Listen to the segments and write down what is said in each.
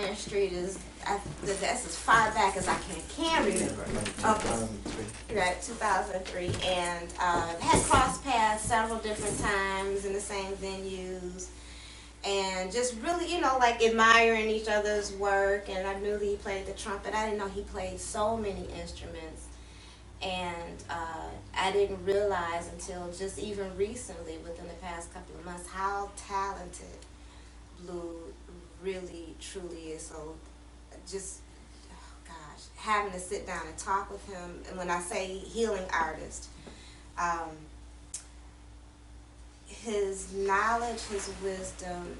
Minor Street is, that's as far back as I can remember. Okay. Right, 2003, and had crossed paths several different times in the same venues, and just really, like admiring each other's work. And I knew that he played the trumpet. I didn't know he played so many instruments, and I didn't realize until just even recently, within the past couple of months, how talented Bleu really, truly is. So just, oh gosh, having to sit down and talk with him, and when I say healing artist, his knowledge, his wisdom,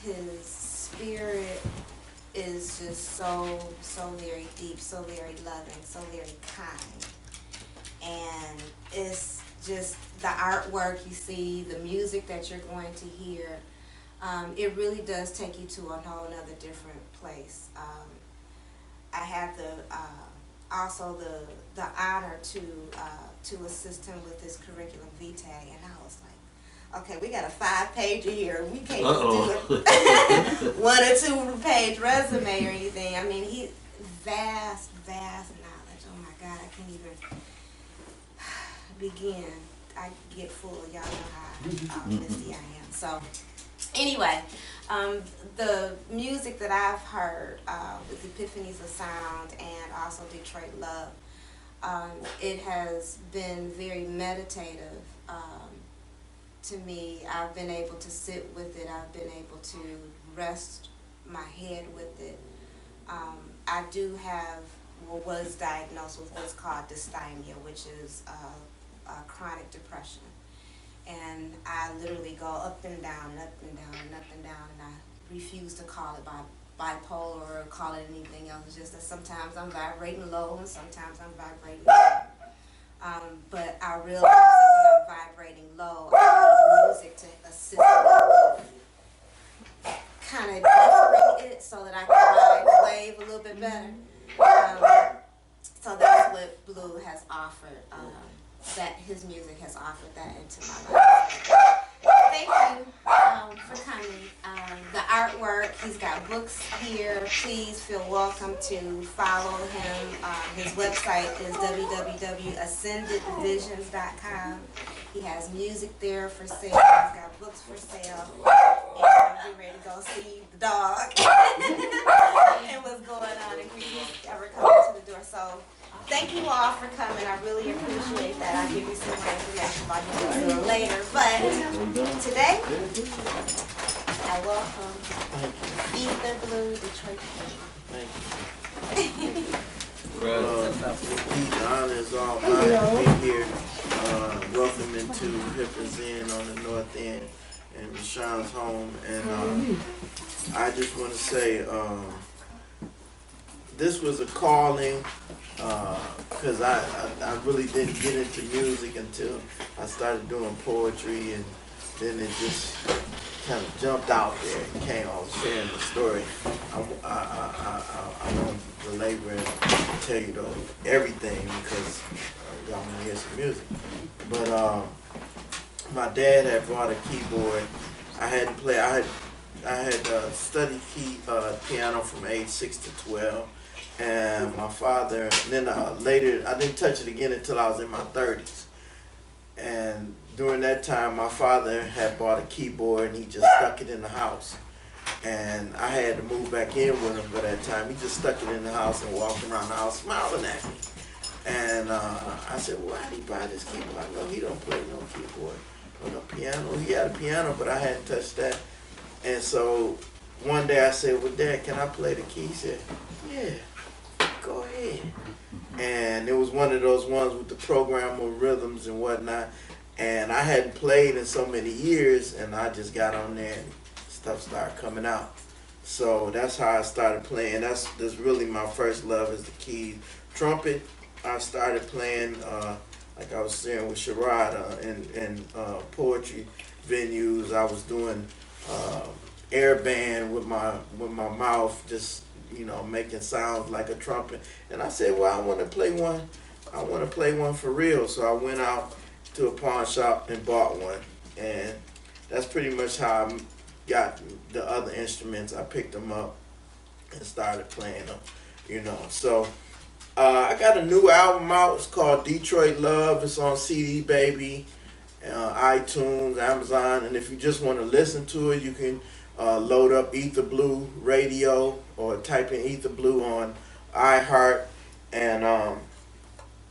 his spirit is just so very deep, so very loving, so very kind. And it's just the artwork you see, the music that you're going to hear, it really does take you to a whole other different place. I had also the honor to assist him with his curriculum vitae, and I was like, okay, we got a 5-pager here. We can't just do a 1 or 2 page resume or anything. I mean, he vast knowledge. Oh my God, I can't even begin. I get full. Y'all know how misty I am. So anyway, the music that I've heard with Epiphanies of Sound and also Detroit Love, it has been very meditative to me. I've been able to sit with it. I've been able to rest my head with it. I do have, was diagnosed with what's called dysthymia, which is chronic depression. And I literally go up and down and up and down and up and down, and I refuse to call it bipolar or call it anything else. It's just that sometimes I'm vibrating low and sometimes I'm vibrating high. But I realize that when I'm vibrating low, I need music to assist me kind of differentiate it so that I can ride the wave a little bit better. So that's what Bleu has offered. That his music has offered that into my life. Thank you for coming. The artwork, he's got books here. Please feel welcome to follow him. His website is www.ascendedvisions.com. He has music there for sale. He's got books for sale. And I'm getting ready to go see the dog and what's going on if he's ever coming to the door. So thank you all for coming. I really appreciate that. I'll give you some more information about him a little later. But today, I welcome Aether, Bleu, Detroit. Thank you. The honor is all mine to be here. Welcome into Hipper's Inn on the north end and Reshounn's home. And I just want to say this was a calling because I really didn't get into music until I started doing poetry, and then it just kind of jumped out there and came. I was sharing the story. I won't belabor and tell you everything because y'all want to hear some music. But my dad had brought a keyboard. I hadn't played. I had studied piano from age 6 to 12. And my father, and then later, I didn't touch it again until I was in my 30s. And during that time, my father had bought a keyboard and he just stuck it in the house. And I had to move back in with him for that time. He just stuck it in the house and walked around the house smiling at me. And I said, well, why did he buy this keyboard? I know he don't play no keyboard or no piano. He had a piano, but I hadn't touched that. And so one day I said, well, Dad, can I play the key? He said, yeah. Go ahead. And it was one of those ones with the programmable rhythms and whatnot. And I hadn't played in so many years, and I just got on there and stuff started coming out. So that's how I started playing. That's really my first love is the keys. Trumpet, I started playing, like I was saying with Sharada, in poetry venues. I was doing air band with my mouth, just making sounds like a trumpet. And I said, well, I want to play one. I want to play one for real. So I went out to a pawn shop and bought one. And that's pretty much how I got the other instruments. I picked them up and started playing them, you know. So I got a new album out. It's called Detroit Love. It's on CD Baby, iTunes, Amazon, and if you just want to listen to it, you can load up Ether Blue Radio or type in Ether Blue on iHeart, and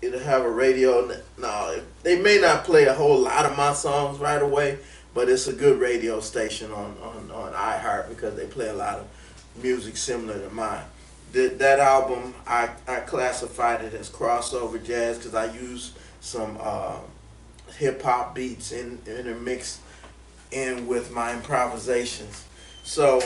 it'll have a radio. No, they may not play a whole lot of my songs right away, but it's a good radio station on iHeart because they play a lot of music similar to mine. That album, I classified it as crossover jazz because I use some hip hop beats intermixed in with my improvisations. So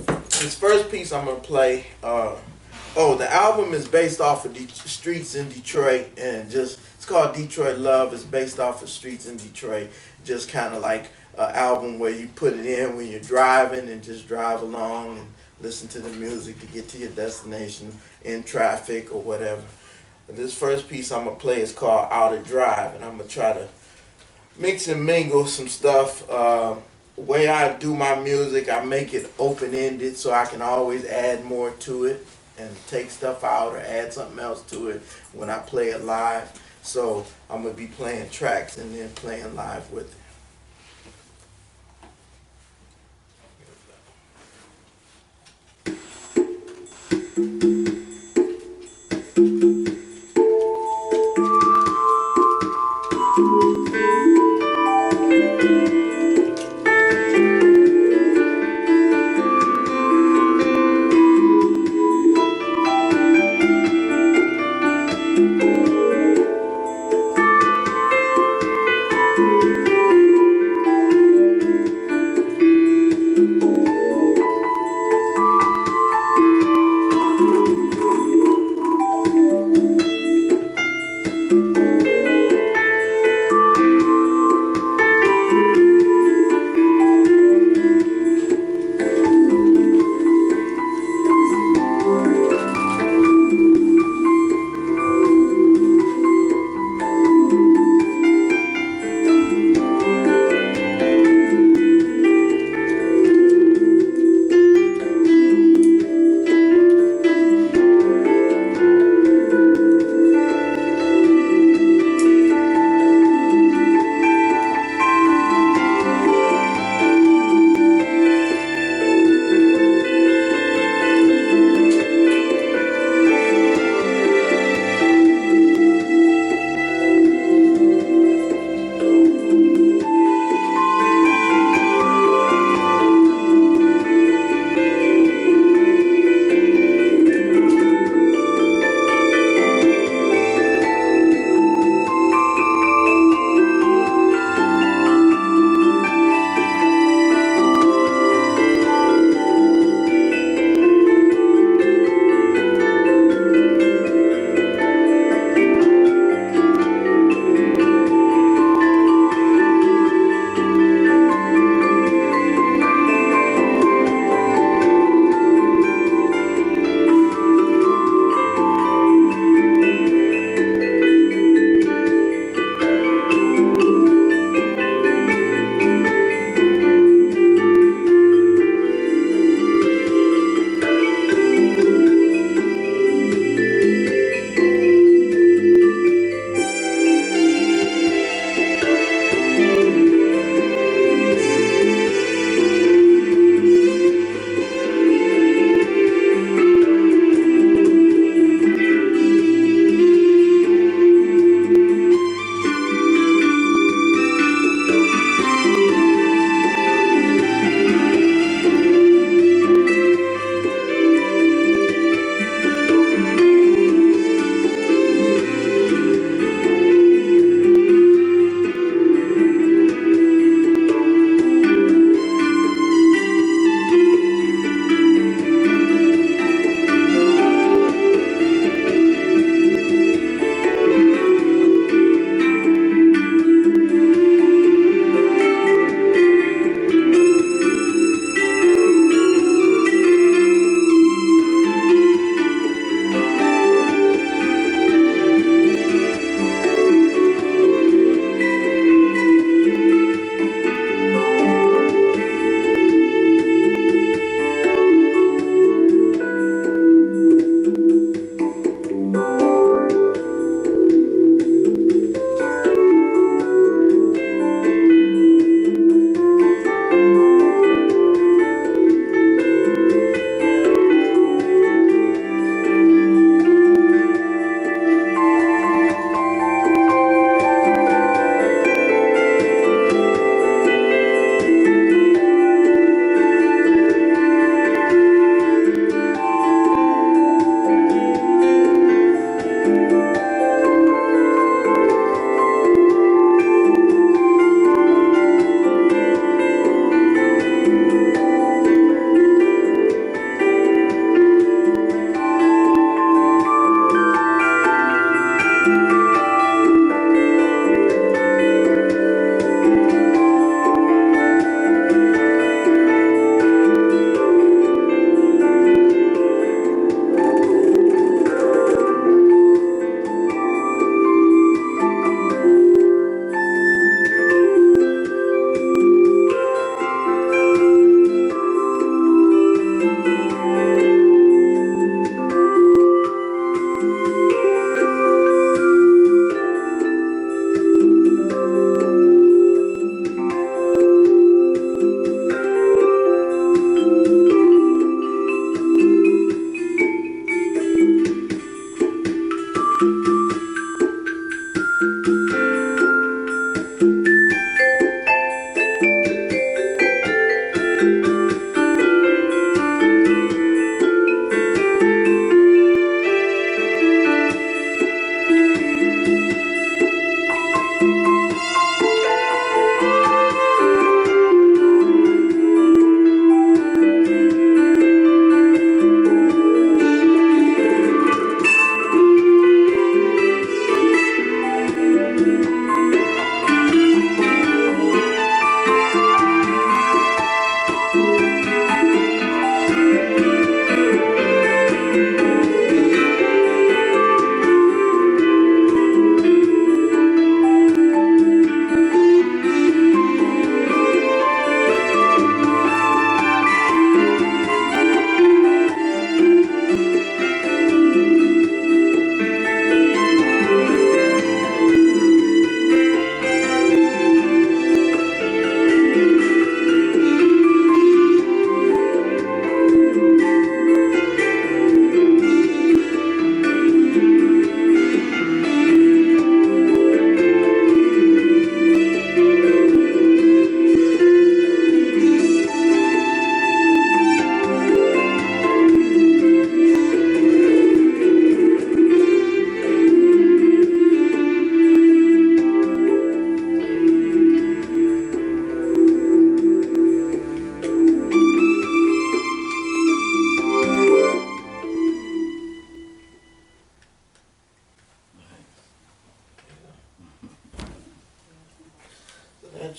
this first piece I'm gonna play. The album is based off of streets in Detroit, and just it's called Detroit Love. It's based off of streets in Detroit. Just kind of like an album where you put it in when you're driving and just drive along and listen to the music to get to your destination in traffic or whatever. And this first piece I'm gonna play is called Outer Drive, and I'm gonna try to mix and mingle some stuff. Way I do my music, I make it open-ended so I can always add more to it and take stuff out or add something else to it when I play it live. So I'm gonna be playing tracks and then playing live with it.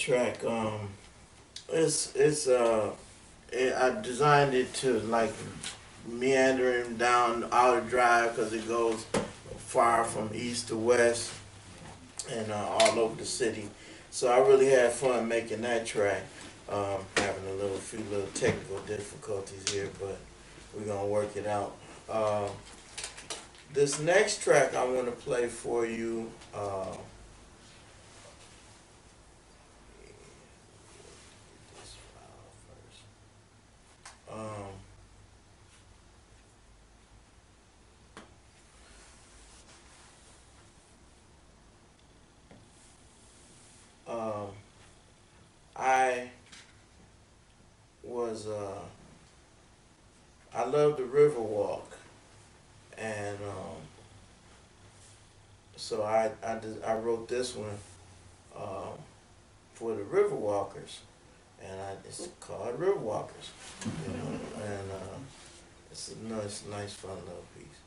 track, I designed it to like meandering down Outer Drive because it goes far from east to west and all over the city. So I really had fun making that track. Having few little technical difficulties here, but we're gonna work it out. This next track I want to play for you. This file first. I was I love the river walk, and so I wrote this one for the river walkers, and it's called River Walkers, and it's a nice fun little piece.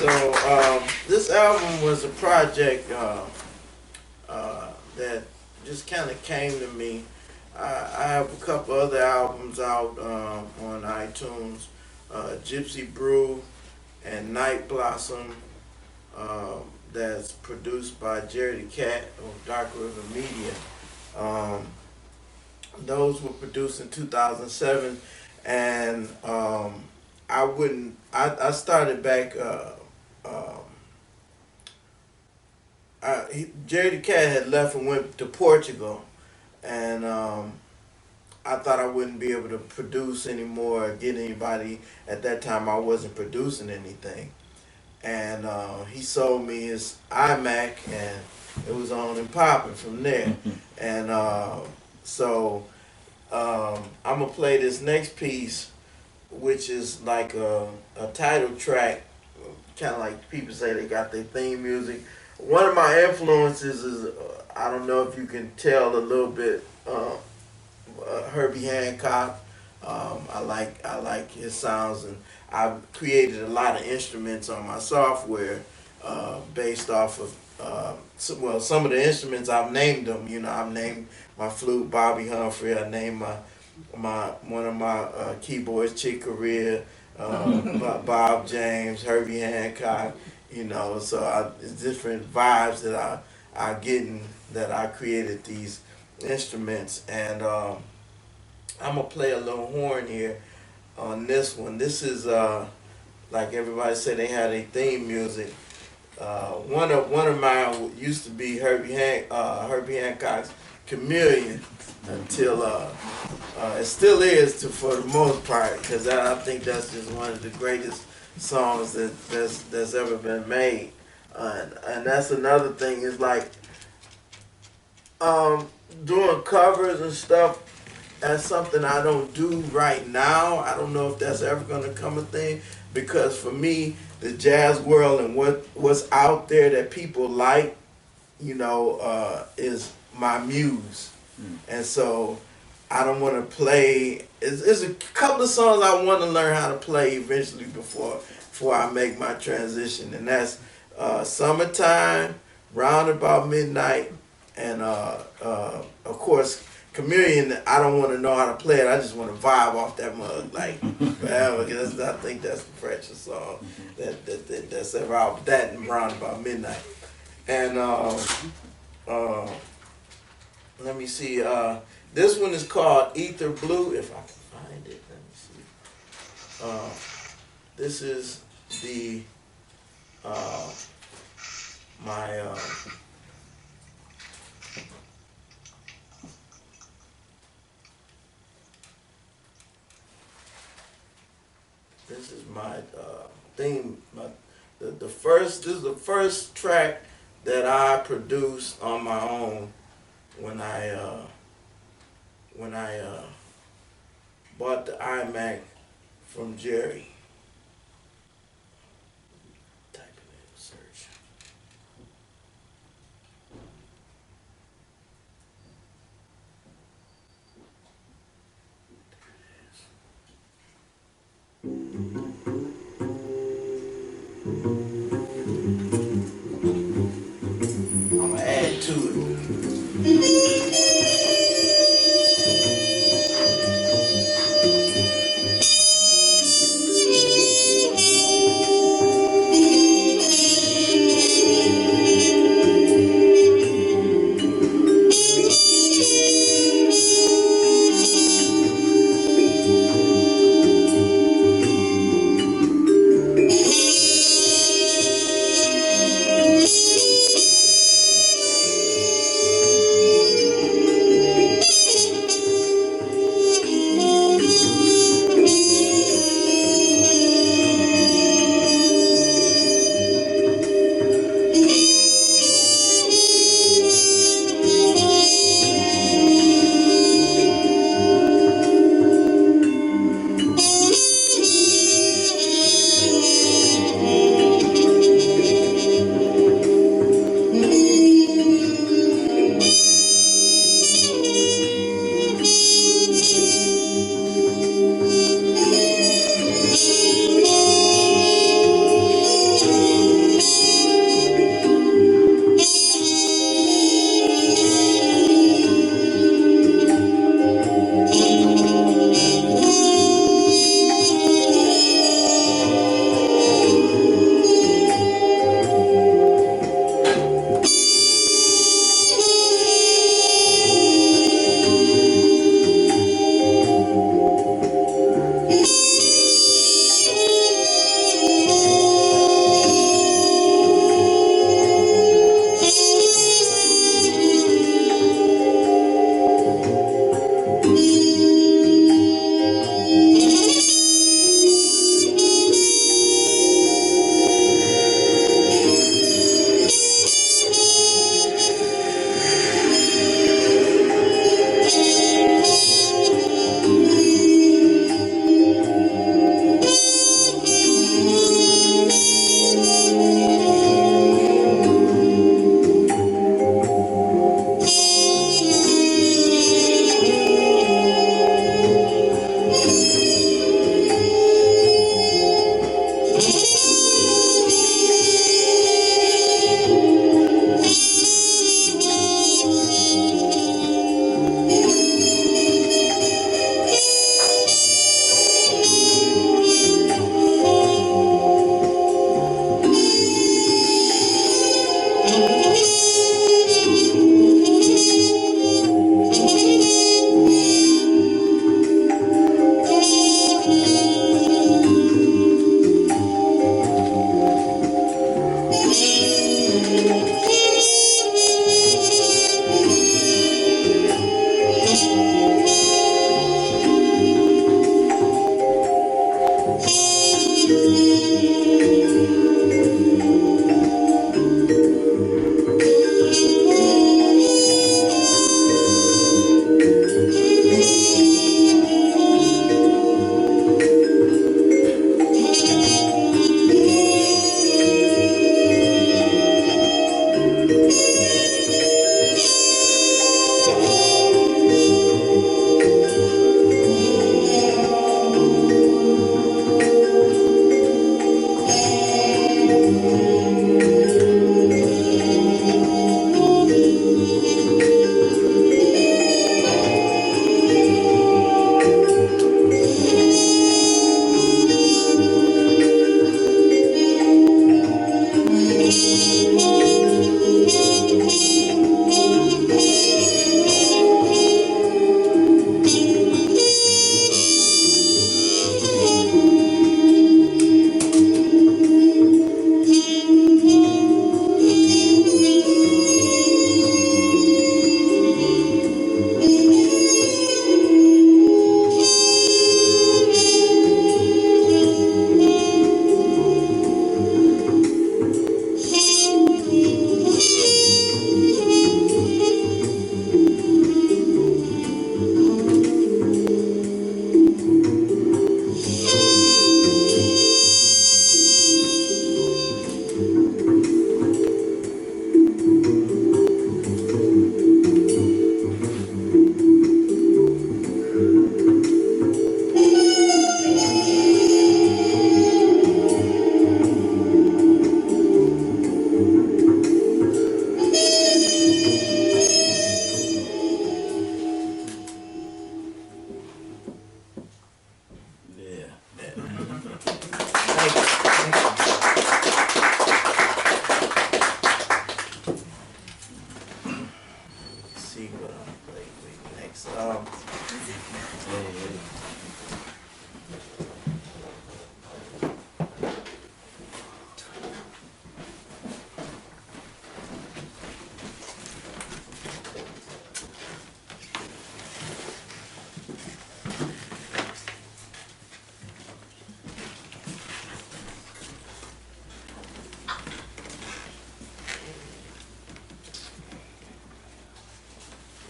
This album was a project that just kind of came to me. I have a couple other albums out on iTunes, Gypsy Brew and Night Blossom, that's produced by Jerry the Cat of Dark River Media. Those were produced in 2007, and I started back. Jerry the Cat had left and went to Portugal, and I thought I wouldn't be able to produce anymore or get anybody. At that time, I wasn't producing anything, and he sold me his iMac, and it was on and popping from there. And so I'm gonna play this next piece, which is like a title track, kind of like people say they got their theme music. One of my influences is I don't know if you can tell a little bit, Herbie Hancock. I like his sounds, and I've created a lot of instruments on my software based off of some of the instruments I've named them. You know, I've named my flute Bobby Humphrey. I named one of my keyboards Chick Corea, Bob James, Herbie Hancock. You know, so it's different vibes that I getting that I created these instruments, and I'm gonna play a little horn here on this one. This is like everybody said they had a theme music. One of mine used to be Herbie Hancock's Chameleon until it still is for the most part, because I think that's just one of the greatest songs that's ever been made. And that's another thing is like doing covers and stuff. That's something I don't do right now. I don't know if that's ever gonna come a thing, because for me, the jazz world and what's out there that people like, you know, is my muse. And so I don't want to play. It's a couple of songs I want to learn how to play eventually before I make my transition, and that's Summertime, Round About Midnight, and of course Chameleon. I don't want to know how to play it. I just want to vibe off that mug like forever. Because I think that's the freshest song that's ever out. That and Round About Midnight, and let me see. This one is called Aether Blue. If I can find it, let me see. This is the my this is my theme. This is the first track that I produced on my own when I bought the iMac from Jerry. Type in search. I'm gonna add to it.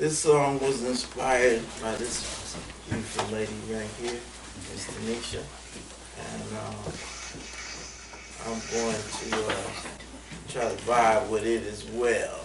This song was inspired by this beautiful lady right here, Miss Tanesha. And I'm going to try to vibe with it as well.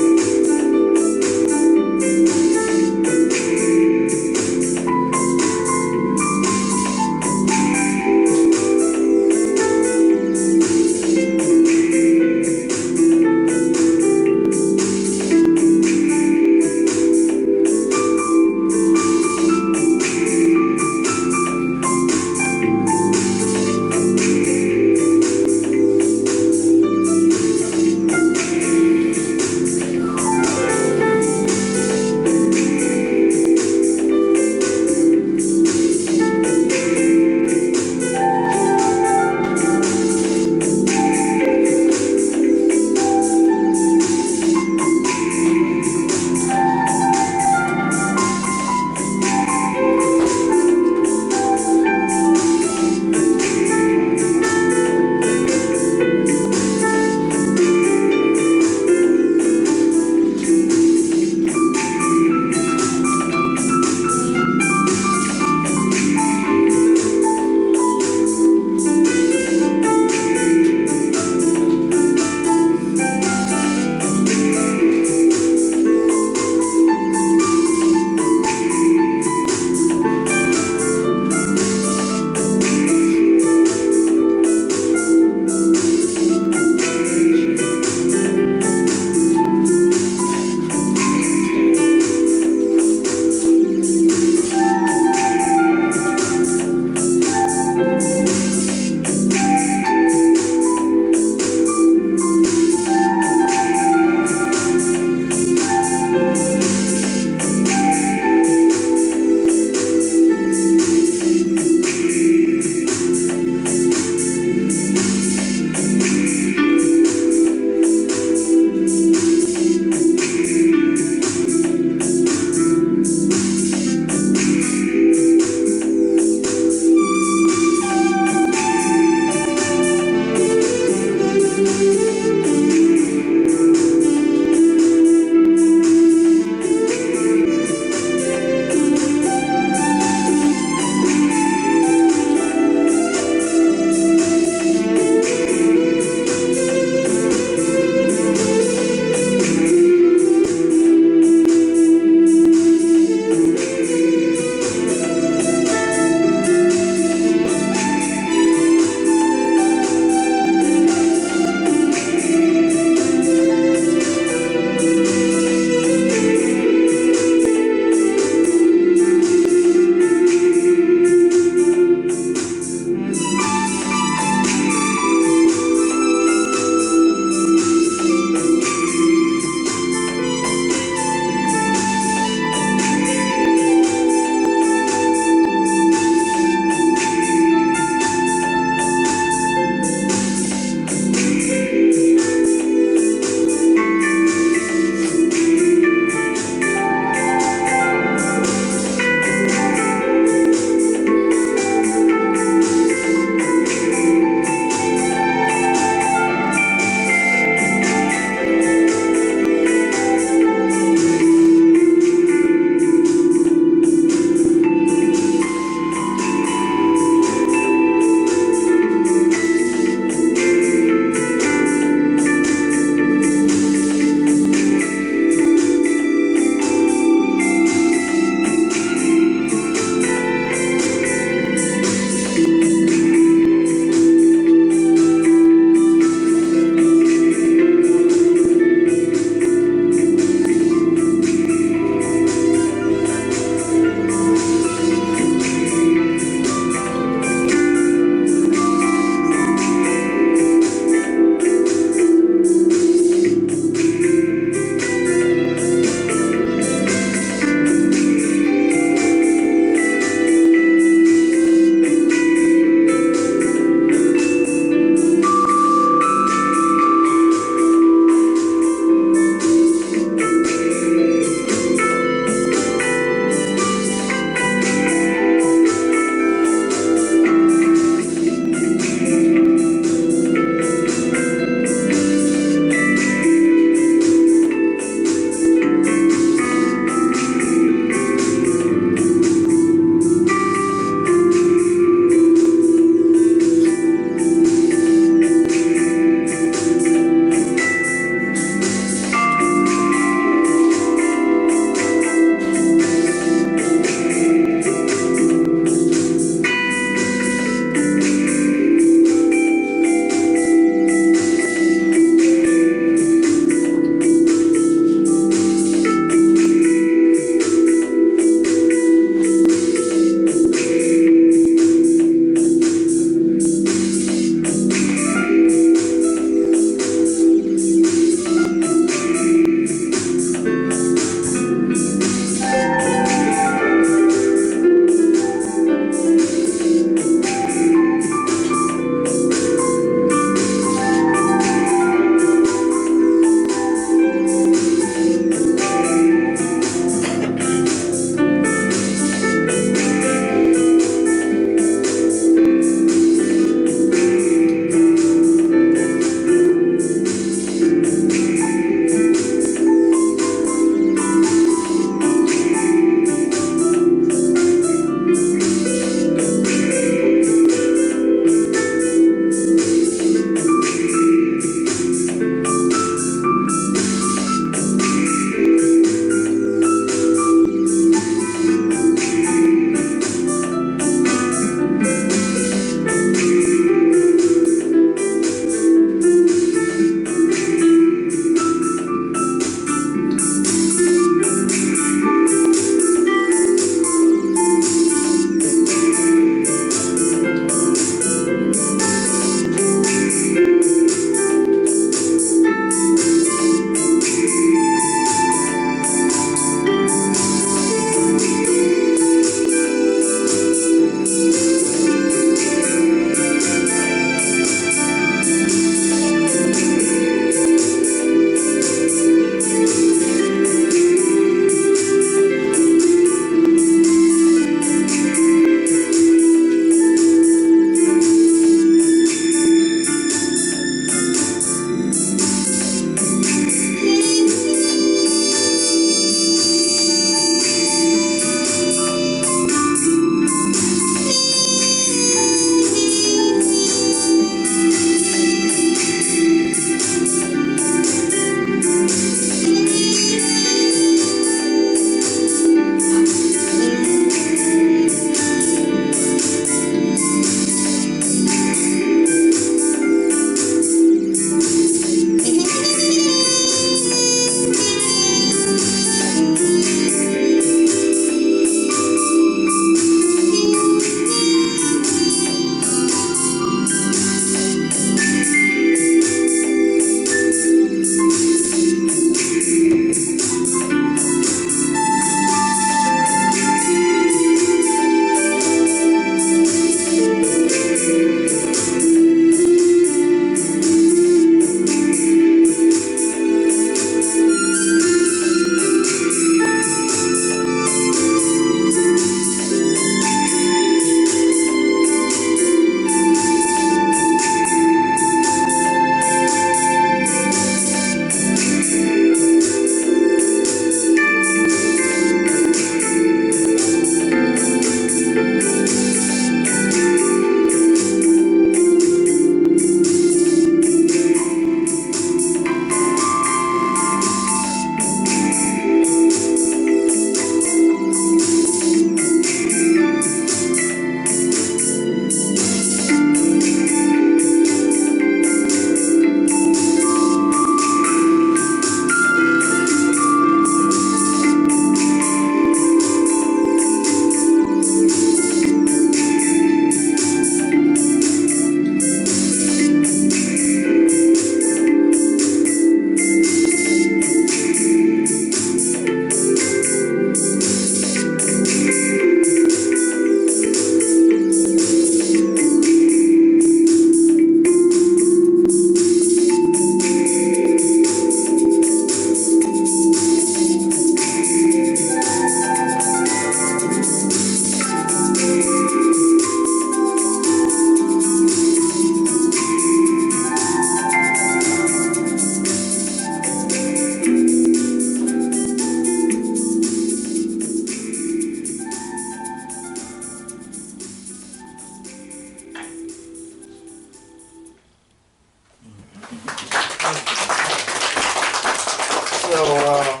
So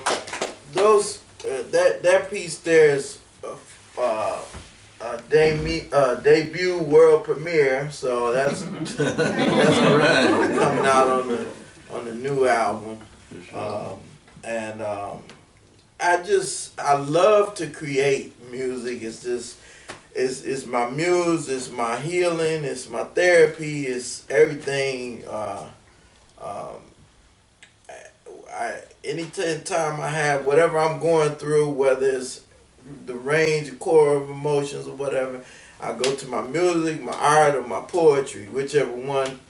those that piece there is debut world premiere. So that's already coming out on the new album. And I love to create music. It's just it's my muse, it's my healing, it's my therapy, it's everything. Anytime I have whatever I'm going through, whether it's the range, core of emotions or whatever, I go to my music, my art, or my poetry, whichever one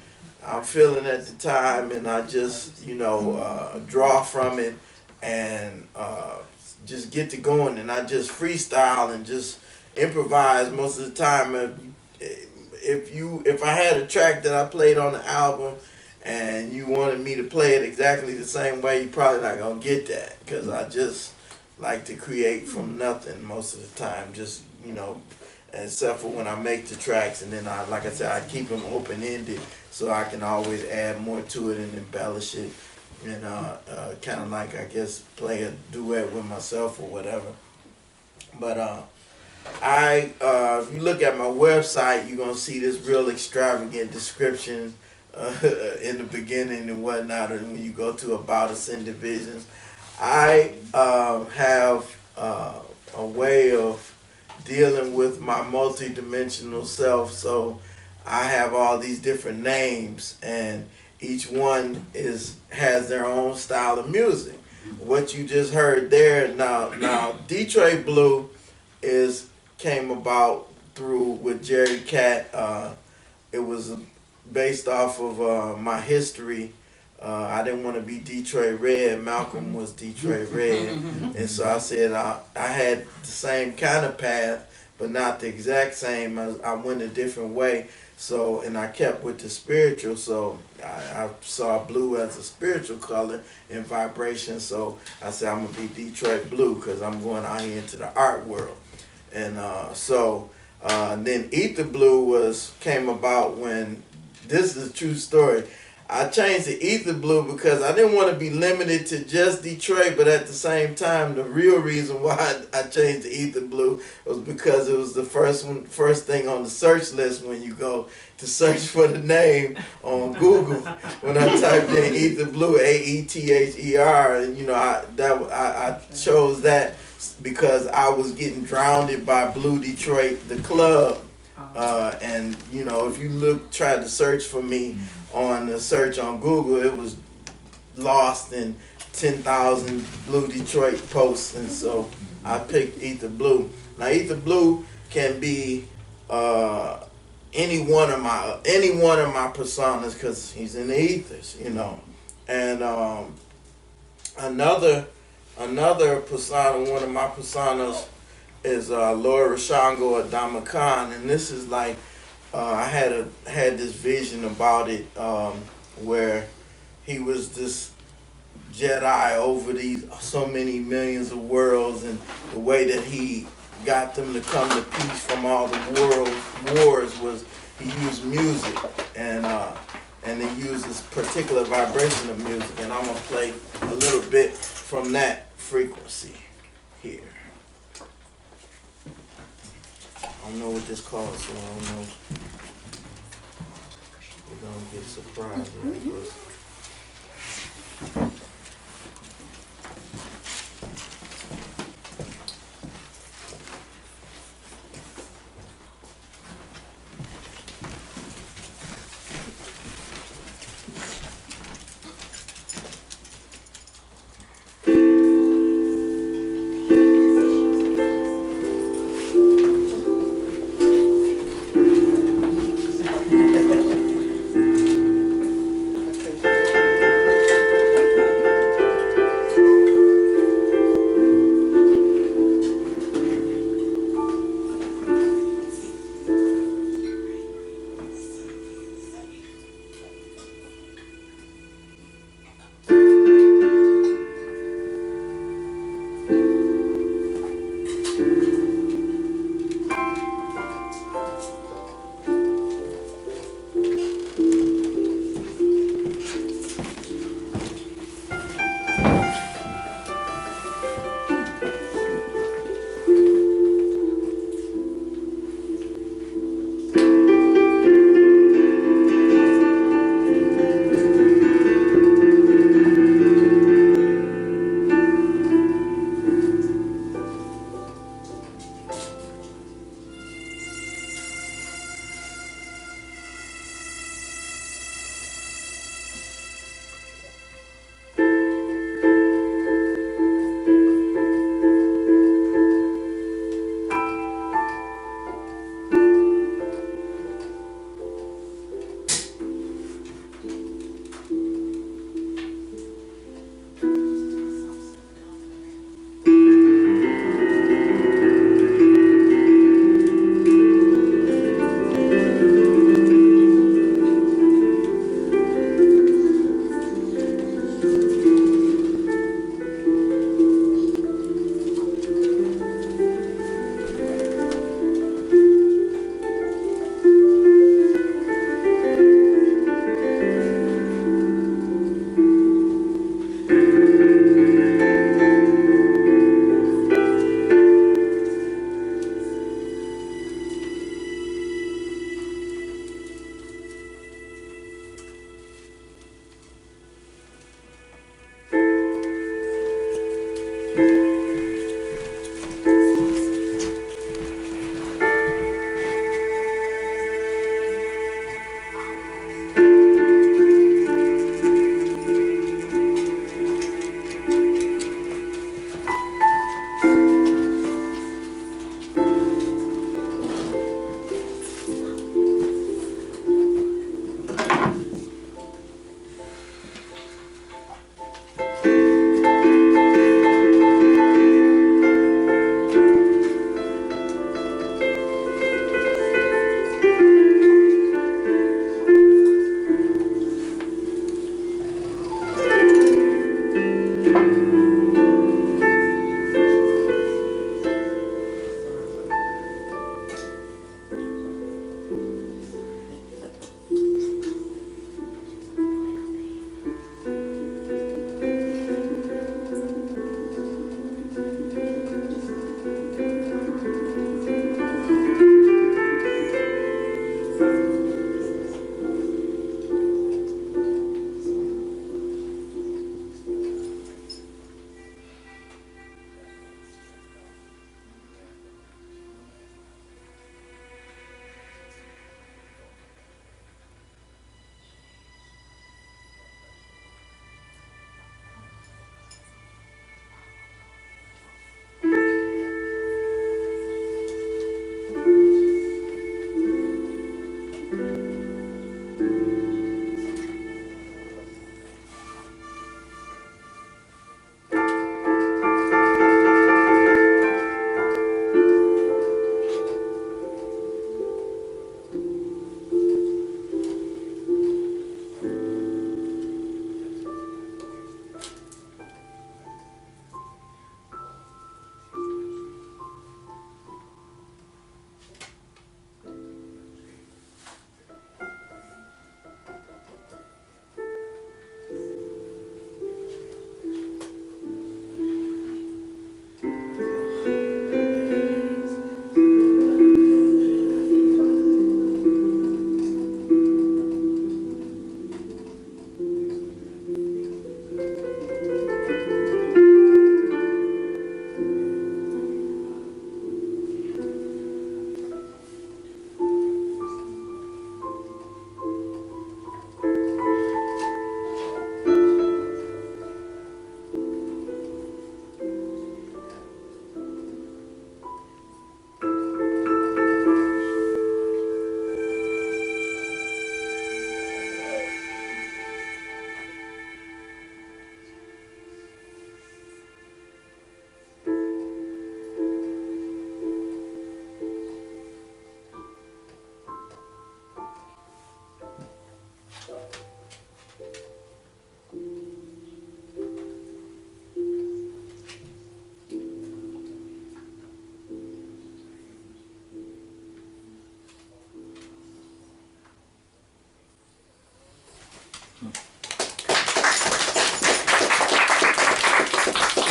I'm feeling at the time, and I just draw from it and just get to going, and I just freestyle and just improvise most of the time. If I had a track that I played on the album and you wanted me to play it exactly the same way, you're probably not gonna get that, because I just like to create from nothing most of the time, just except for when I make the tracks, and then like I said, I keep them open-ended so I can always add more to it and embellish it, and kind of like, I guess, play a duet with myself or whatever. But if you look at my website, you're gonna see this real extravagant description in the beginning and whatnot, and when you go to About Us in Divisions. I have a way of dealing with my multi-dimensional self, so I have all these different names, and each one has their own style of music. What you just heard there, now Detroit Bleu came about with Jerry Cat. It was based off of my history. I didn't want to be Detroit Red. Malcolm was Detroit Red. And so I said I had the same kind of path, but not the exact same. I went a different way. So, and I kept with the spiritual. So I saw blue as a spiritual color and vibration. So I said I'm going to be Detroit Bleu because I'm going out here into the art world. And then Aether Bleu came about when, this is a true story. I changed to Aether Bleu because I didn't want to be limited to just Detroit, but at the same time, the real reason why I changed to Aether Bleu was because it was the first thing on the search list when you go to search for the name on Google. When I typed in Aether Bleu, Aether, and I chose that because I was getting drowned by Blue Detroit, the club. And if you try to search for me on the search on Google, it was lost in 10,000 Blue Detroit posts, and so I picked Aether Bleu. Now Aether Bleu can be any one of my personas because he's in the ethers, And another persona, one of my personas, is Lord Reshounn Adama Khan, and this is like I had this vision about it where he was this Jedi over so many millions of worlds, and the way that he got them to come to peace from all the world wars was he used music, and he used this particular vibration of music, and I'm gonna play a little bit from that frequency here. I don't know what this calls, so I don't know. We're gonna get surprised right first.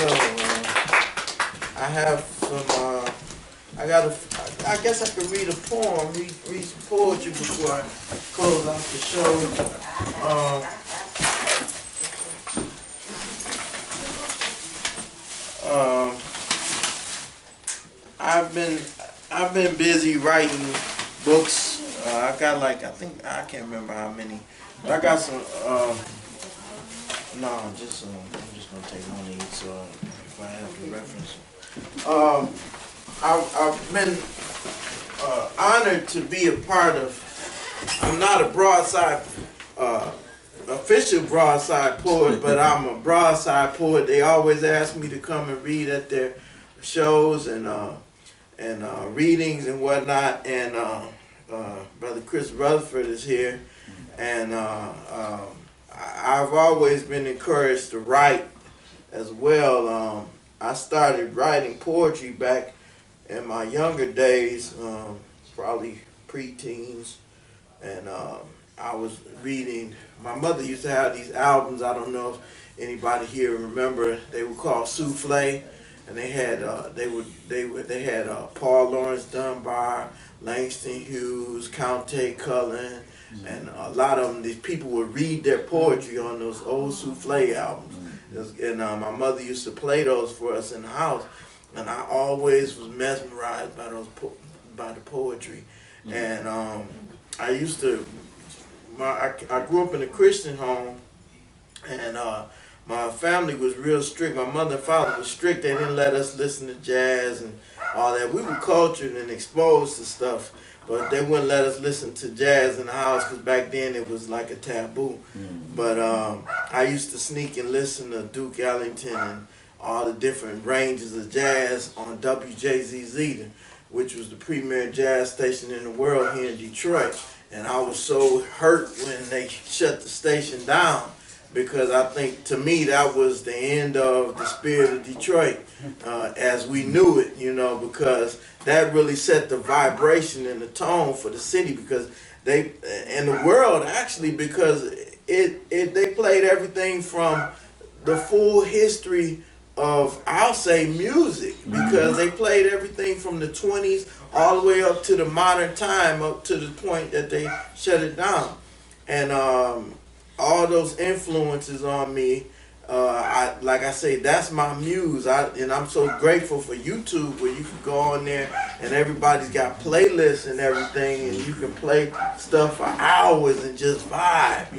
go. I have some. I guess I could read a poem. Read some poetry before I close out the show. I've been busy writing books. I got like I can't remember how many, but I got some. No, I'm just gonna take one of these if I have to reference. I've been honored to be a part of. I'm not a Broadside official Broadside poet, but I'm a Broadside poet. They always ask me to come and read at their shows and readings and whatnot. And Brother Chris Rutheford is here, and I've always been encouraged to write as well. I started writing poetry back in my younger days, probably pre-teens, and I was reading. My mother used to have these albums. I don't know if anybody here remember. They were called Souffle, and they had Paul Laurence Dunbar, Langston Hughes, Countee Cullen, and a lot of them. These people would read their poetry on those old Souffle albums, and my mother used to play those for us in the house, and I always was mesmerized by by the poetry, and I used to. I grew up in a Christian home, and my family was real strict. My mother and father was strict. They didn't let us listen to jazz and all that. We were cultured and exposed to stuff, but they wouldn't let us listen to jazz in the house because back then it was like a taboo. But I used to sneak and listen to Duke Ellington and all the different ranges of jazz on WJZZ, which was the premier jazz station in the world here in Detroit. And I was so hurt when they shut the station down, because I think, to me, that was the end of the spirit of Detroit as we knew it, because that really set the vibration and the tone for the city, because they, and the world actually, because they played everything from the full history of, I'll say, music, because they played everything from the 20s all the way up to the modern time, up to the point that they shut it down. And all those influences on me, like I say, that's my muse. And I'm so grateful for YouTube, where you can go on there and everybody's got playlists and everything, and you can play stuff for hours and just vibe,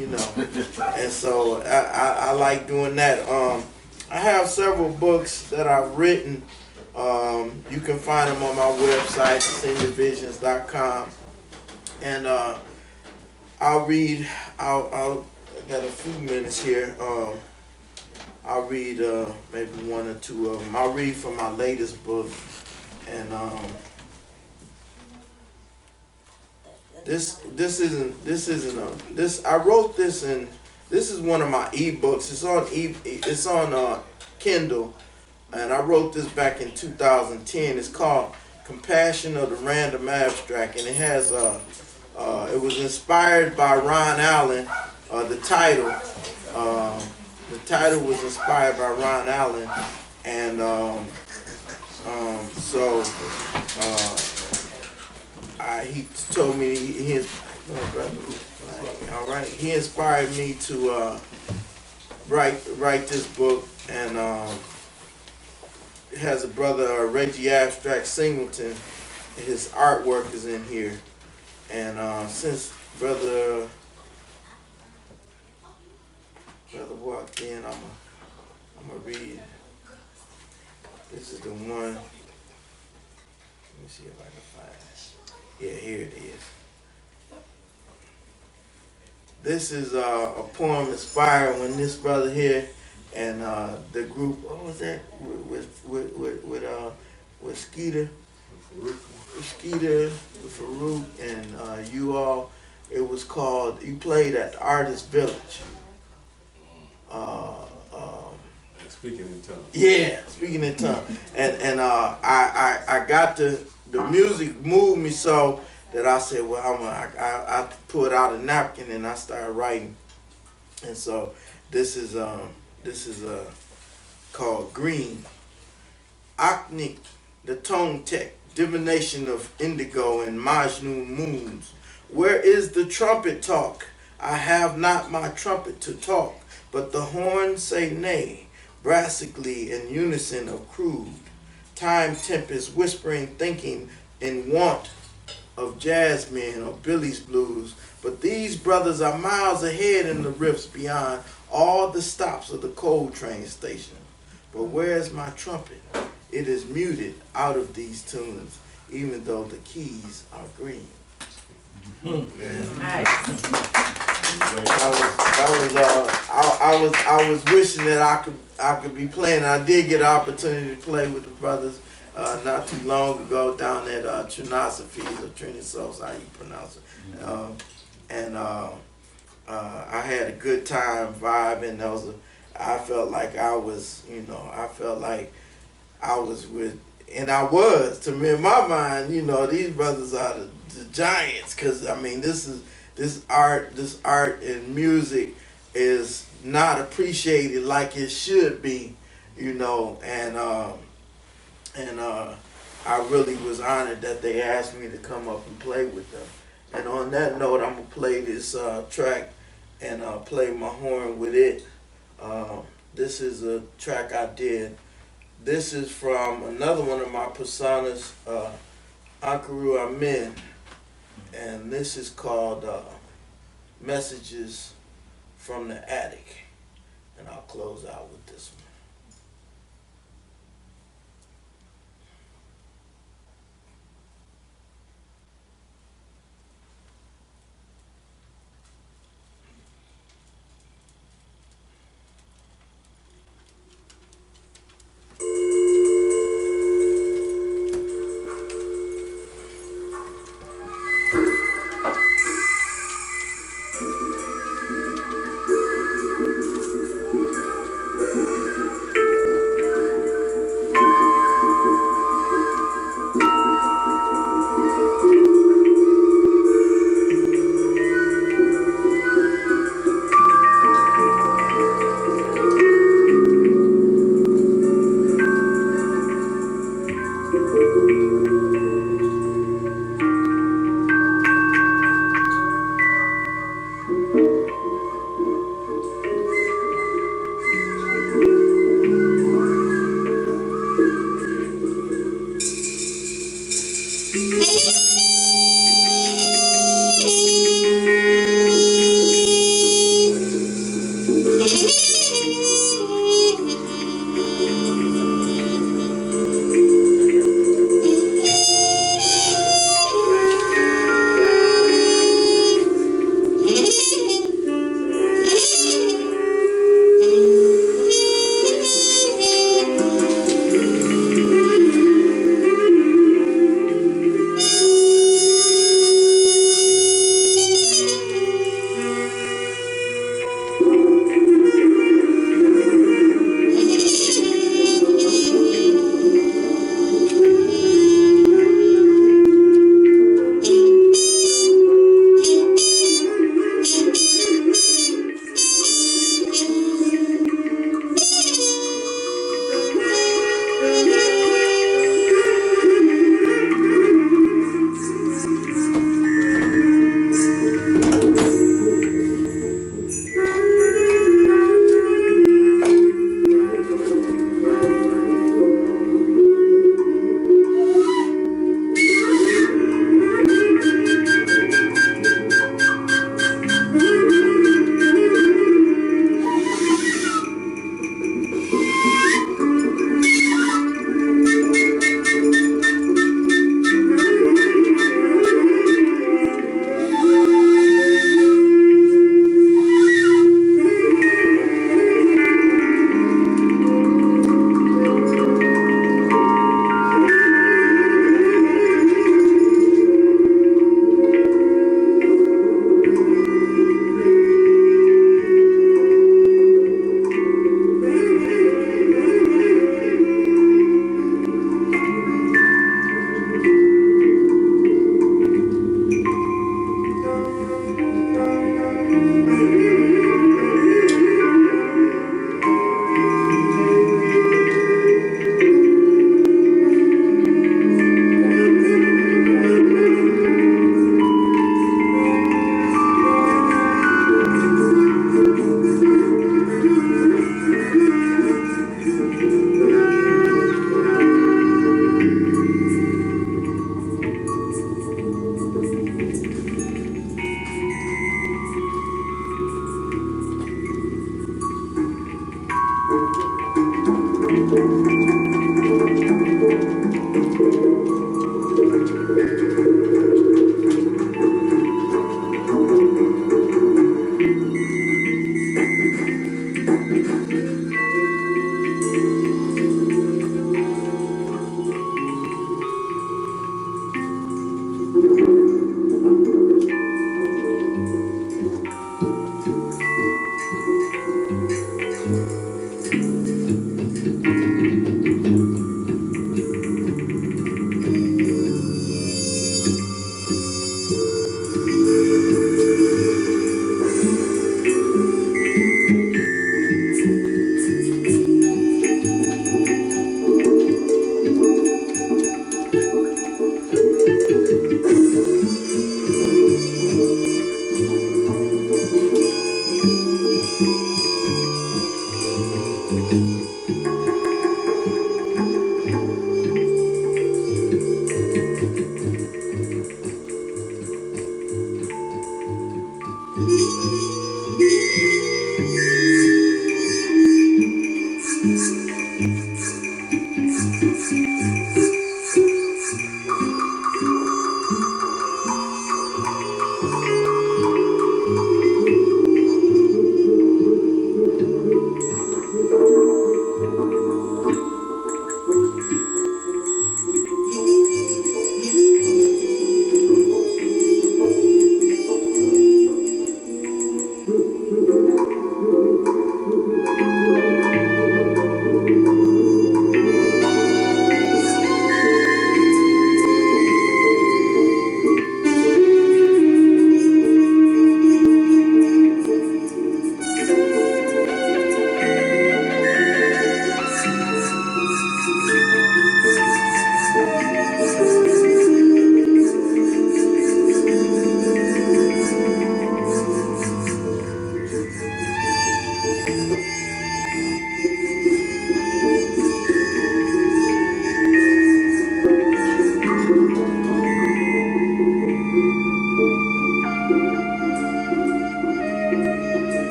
And so I like doing that. I have several books that I've written. You can find them on my website, seniorvisions.com. And I'll read. I got a few minutes here. I'll read maybe one or two of them. I'll read from my latest book, and this I wrote this in. This is one of my ebooks. It's on Kindle, and I wrote this back in 2010. It's called Compassion of the Random Abstract, and it has it was inspired by Ron Allen. The title was inspired by Ron Allen, and he told me he inspired me to write this book, and it has a brother, Reggie Abstract Singleton. His artwork is in here, and since brother walked in, I'm gonna read. This is the one. Let me see if I can find it. Yeah, here it is. This is a poem inspired when this brother here and the group. What was that? With Skeeter, with Farouk, and you all. It was called. You played at the Artist Village. Speaking in tongues. Yeah, speaking in tongues. And I got the music moved me so that I said, well, I pulled out a napkin and I started writing. And so this is called Green. Ocnic, the tone tech, divination of indigo and Majnu moons. Where is the trumpet talk? I have not my trumpet to talk, but the horns say nay, brassically in unison of crude. Time tempest whispering, thinking in want of jasmine or Billy's blues. But these brothers are miles ahead in the rifts beyond all the stops of the coal train station. But where's my trumpet? It is muted out of these tunes, even though the keys are green. I was wishing that I could be playing. I did get an opportunity to play with the brothers not too long ago down at Trinasophies or Trinisos, how you pronounce it. I had a good time vibing. I felt like I was with, and I was, to me, in my mind, these brothers are the giants, because I mean, this art and music is not appreciated like it should be, and I really was honored that they asked me to come up and play with them. And on that note, I'm gonna play this track and play my horn with it. This is a track I did. This is from another one of my personas, Ankaru Amin, and this is called Messages from the Attic. And I'll close out with this one.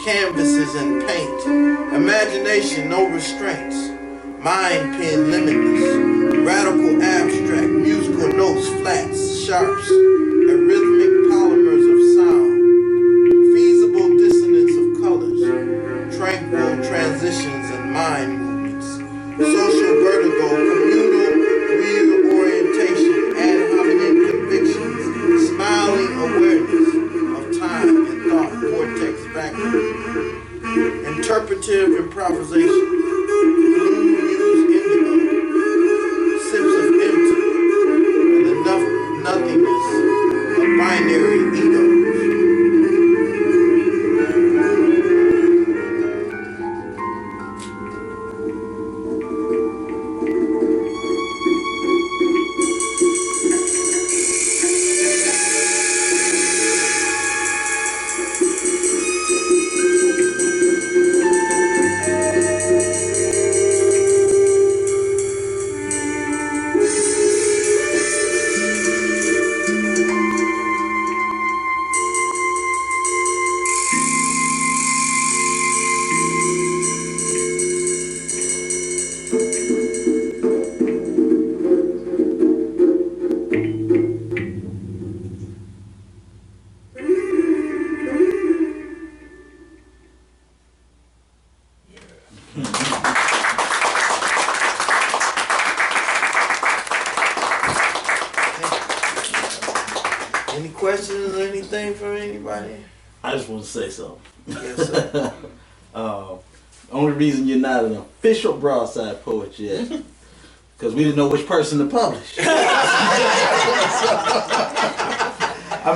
canvases and paint. Imagination, no restraints. Mind pen limitless. Radical abstract. Musical notes, flats, sharps, and rhythmic polymers of sound. Feasible dissonance of colors. Tranquil transitions and mind movements. Social vertigo, communal reorientation, ad hominem convictions, smiling awareness of time and thought, vortex vacuum, interpretive improvisation, blue muse indigo, sips of empty, and enough nothingness of binary egos. Any questions or anything from anybody? I just want to say something. Yes, sir. Only reason you're not an official Broadside poet yet, because we didn't know which person to publish. I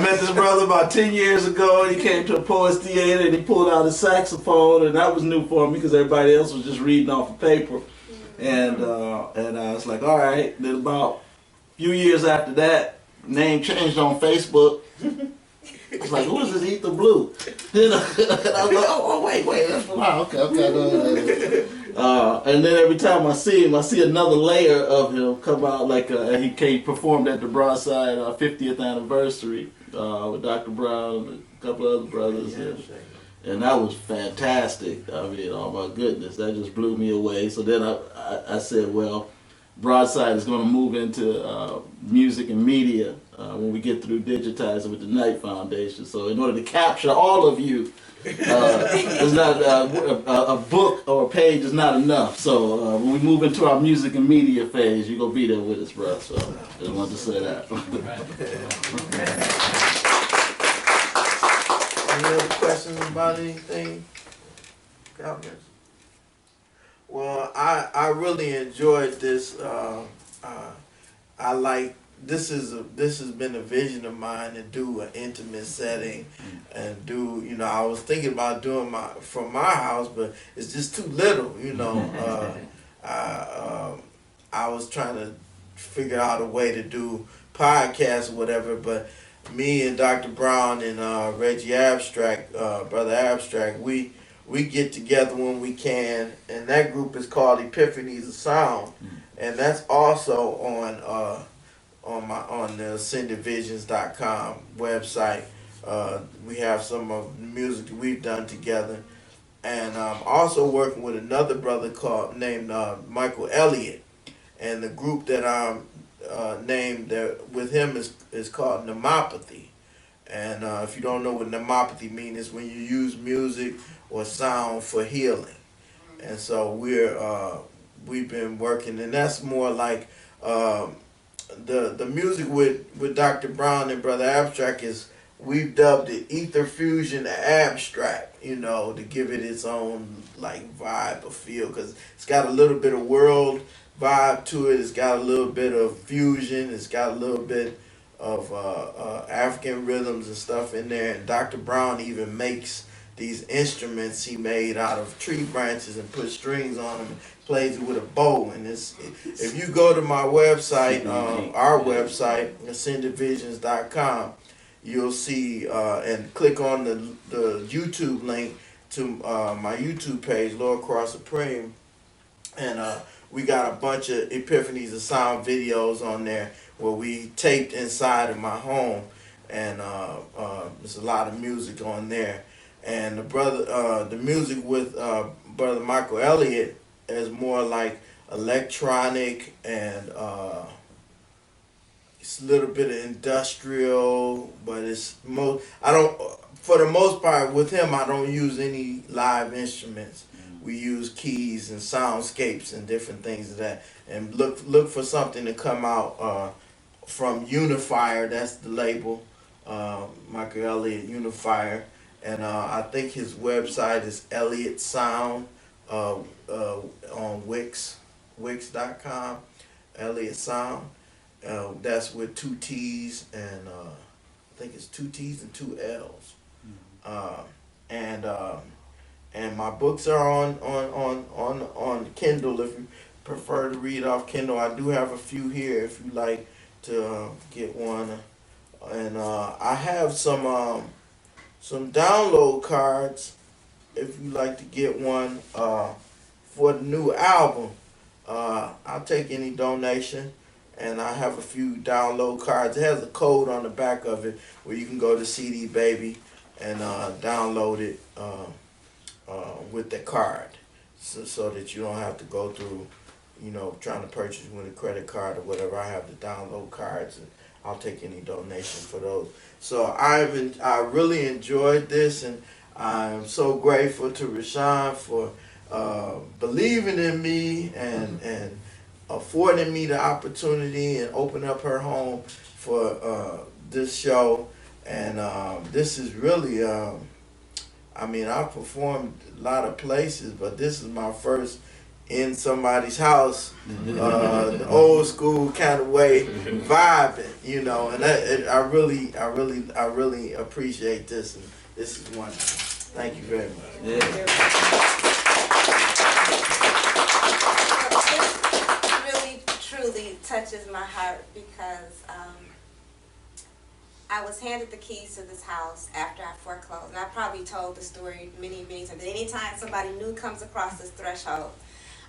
met this brother about 10 years ago, and he came to a poets theater, and he pulled out his saxophone, and that was new for me because everybody else was just reading off of paper. And I was like, all right. Then about a few years after that, name changed on Facebook. I was like, who is this Ether Bleu? And I was like, oh wait, that's wow, okay. And then every time I see him, I see another layer of him come out. Like he performed at the Broadside 50th anniversary with Dr. Brown and a couple other brothers, and that was fantastic. I mean, oh my goodness, that just blew me away. So then I said, well, Broadside is going to move into music and media when we get through digitizing with the Knight Foundation. So in order to capture all of you, it's not a book or a page is not enough. So when we move into our music and media phase, you're going to be there with us, bro. So just wanted to say that. Any other questions about anything? Comments? Well, I really enjoyed this. I like this has been a vision of mine to do an intimate setting and do, I was thinking about doing from my house, but it's just too little, I was trying to figure out a way to do podcasts or whatever, but me and Dr. Brown and Reggie Abstract, Brother Abstract, we get together when we can, and that group is called Epiphanies of Sound, and that's also on the ascendivisions.com website. We have some of the music that we've done together, and I'm also working with another brother named Michael Elliott, and the group that I'm named with him is called Nemopathy. And if you don't know what nemopathy means, it's when you use music or sound for healing. And so we've been working, and that's more like the music with Dr. Brown and Brother Abstract is, we've dubbed it Ether Fusion Abstract, to give it its own like vibe or feel, because it's got a little bit of world vibe to it. It's got a little bit of fusion. It's got a little bit of African rhythms and stuff in there. And Dr. Brown even makes these instruments he made out of tree branches and put strings on them and plays it with a bow. And if you go to my website, our website, ascendivisions.com, you'll see and click on the YouTube link to my YouTube page, Lord Cross Supreme, and we got a bunch of Epiphanies of Sound videos on there where we taped inside of my home, and there's a lot of music on there. And the music with brother Michael Elliott is more like electronic and it's a little bit of industrial, but it's most. I don't. For the most part, with him, I don't use any live instruments. We use keys and soundscapes and different things of that. And look for something to come out from Unifier. That's the label, Michael Elliott Unifier. And I think his website is Elliott Sound on Wix.com. Elliott Sound. That's with 2 T's and I think it's 2 T's and 2 L's. And my books are on Kindle if you prefer to read off Kindle. I do have a few here if you like to get one. And I have some download cards if you like to get one for the new album. I'll take any donation. And I have a few download cards. It has a code on the back of it where you can go to CD Baby and download it with the card, so that you don't have to go through, trying to purchase with a credit card or whatever. I have the download cards, and I'll take any donation for those. So I really enjoyed this, and I'm so grateful to Reshounn for believing in me and affording me the opportunity and open up her home for this show. And this is really, I've performed a lot of places, but this is my first in somebody's house, the old school kind of way, vibing, and I really appreciate this, and this is wonderful. Thank you very much. Yeah. Truly touches my heart because I was handed the keys to this house after I foreclosed. And I probably told the story many times. But anytime somebody new comes across this threshold,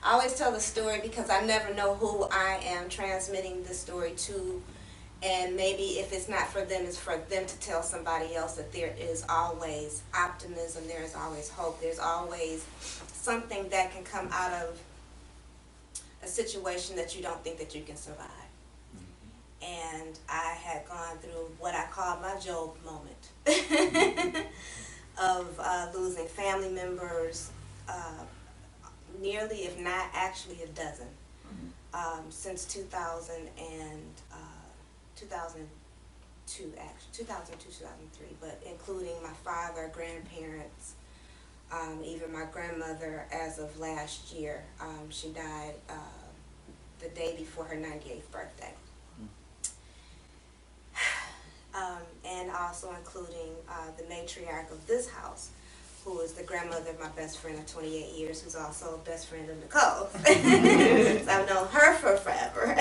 I always tell the story because I never know who I am transmitting this story to. And maybe if it's not for them, it's for them to tell somebody else that there is always optimism, there is always hope, there's always something that can come out of a situation that you don't think that you can survive. And I had gone through what I call my Job moment of losing family members, nearly, if not actually a dozen, since 2002, 2003, but including my father, grandparents, even my grandmother as of last year. She died the day before her 98th birthday. And also including the matriarch of this house, who is the grandmother of my best friend of 28 years, who's also a best friend of Nicole. So I've known her for forever.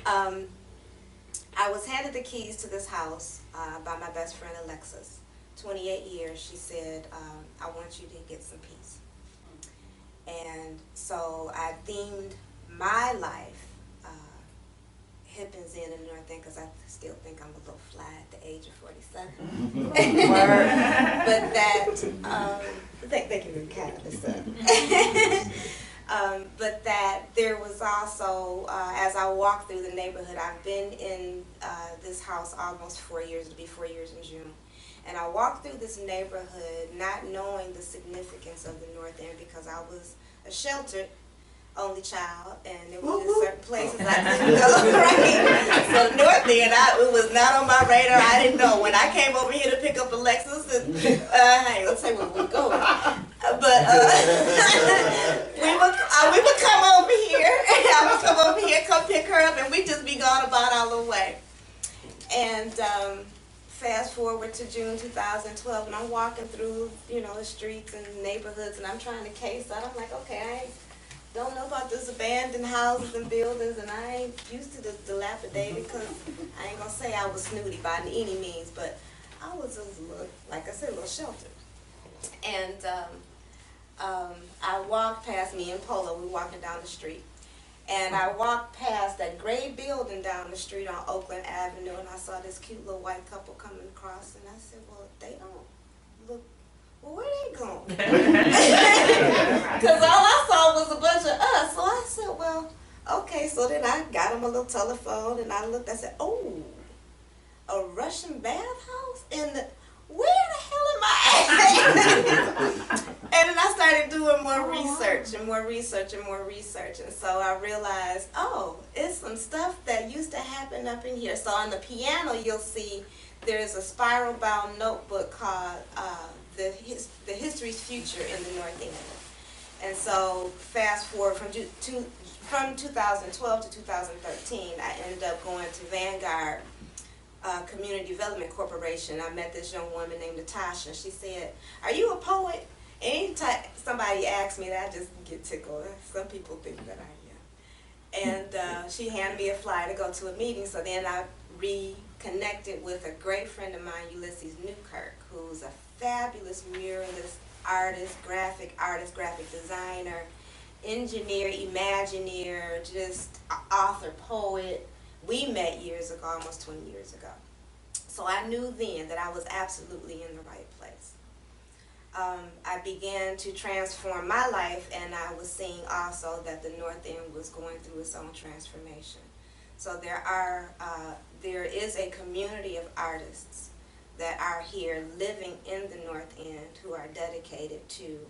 I was handed the keys to this house by my best friend Alexis. 28 years, she said, I want you to get some peace. And so I themed my life hip and zen and North End because I still think I'm a little fly at the age of 47. But that, thank you for kind of this but that there was also, as I walked through the neighborhood, I've been in this house almost 4 years, it'll be 4 years in June. And I walked through this neighborhood not knowing the significance of the North End because I was a sheltered only child, and there were just certain places I couldn't go, right? So the North End, it was not on my radar. I didn't know. When I came over here to pick up Alexis, and I ain't gonna say where we were going, but we would come over here, and I would come over here, come pick her up, and we'd just be gone about our way. And fast forward to June 2012, and I'm walking through, the streets and neighborhoods, and I'm trying to case out. I'm like, okay, I don't know about this abandoned houses and buildings, and I ain't used to this dilapidated, because I ain't gonna say I was snooty by any means, but I was just, like I said, a little sheltered. And I walked past, me and Polo, we were walking down the street, and I walked past that gray building down the street on Oakland Avenue, and I saw this cute little white couple coming across, and I said, well, they don't look well, where they going? Because all I saw was a bunch of us. So I said, well, okay. So then I got him a little telephone and I looked. I said, oh, a Russian bathhouse? Where the hell am I at? And then I started doing more research and more research and more research. And so I realized, oh, it's some stuff that used to happen up in here. So on the piano, you'll see there's a spiral-bound notebook called the History's Future in the North End. And so fast forward from 2012 to 2013, I ended up going to Vanguard Community Development Corporation. I met this young woman named Natasha. She said, are you a poet? Anytime somebody asks me that, I just get tickled. Some people think that I am. And she handed me a flyer to go to a meeting. So then I reconnected with a great friend of mine, Ulysses Newkirk, who's a fabulous muralist, graphic designer, engineer, imagineer, just author, poet. We met years ago, almost 20 years ago. So I knew then that I was absolutely in the right place. I began to transform my life, and I was seeing also that the North End was going through its own transformation. So there is a community of artists that are here living in the North End who are dedicated to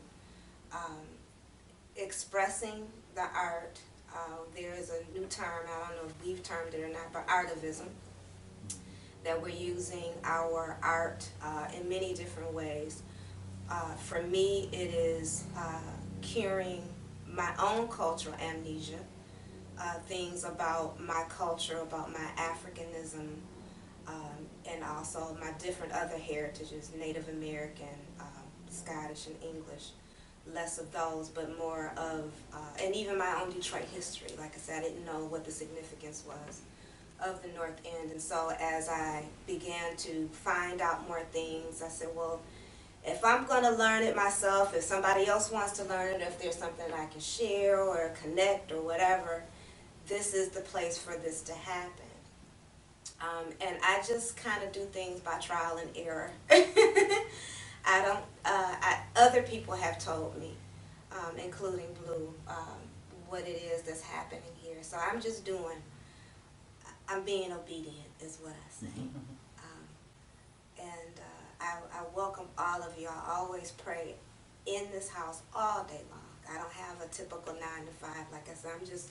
expressing the art. There is a new term, I don't know if we've termed it or not, but artivism, that we're using our art in many different ways. For me, it is curing my own cultural amnesia, things about my culture, about my Africanism, and also my different other heritages, Native American, Scottish, and English. Less of those, but more of, and even my own Detroit history. Like I said, I didn't know what the significance was of the North End. And so as I began to find out more things, I said, well, if I'm going to learn it myself, if somebody else wants to learn it, if there's something I can share or connect or whatever, this is the place for this to happen. And I just kind of do things by trial and error. Other people have told me, including Bleu, what it is that's happening here. So I'm just I'm being obedient is what I say. I welcome all of you. I always pray in this house all day long. I don't have a typical 9 to 5. Like I said, I'm just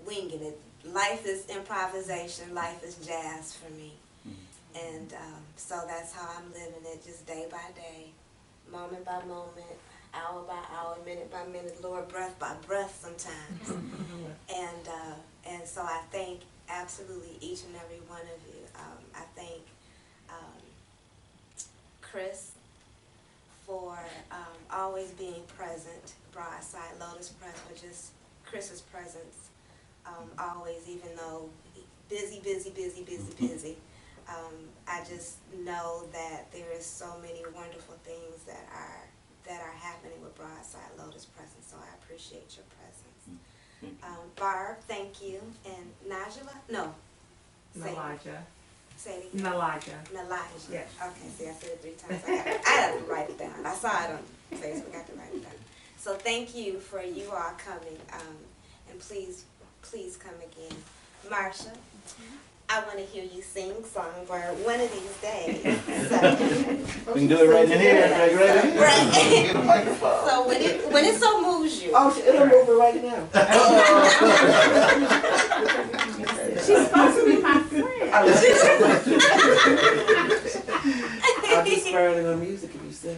winging it. Life is improvisation. Life is jazz for me. And so that's how I'm living it, just day by day, moment by moment, hour by hour, minute by minute, Lord, breath by breath sometimes. And so I thank absolutely each and every one of you. I thank Chris for always being present, Broadside, Lotus Press, for just Chris's presence, always, even though busy. I just know that there is so many wonderful things that are happening with Broadside Lotus presence, so I appreciate your presence. Barb, thank you. And Najla? No. Nalaja. Say it again. Nalaja. Nalaja. Yes. Okay, see, I said it 3 times. I had to write it down. I saw it on Facebook. I had to write it down. So thank you for you all coming. And please come again. Marsha, I want to hear you sing Songbird one of these days. We can do it right in here. Right. So when it so moves you. Oh, it'll move it right now. She's supposed to be my friend. I'll be spurring on music if you sing.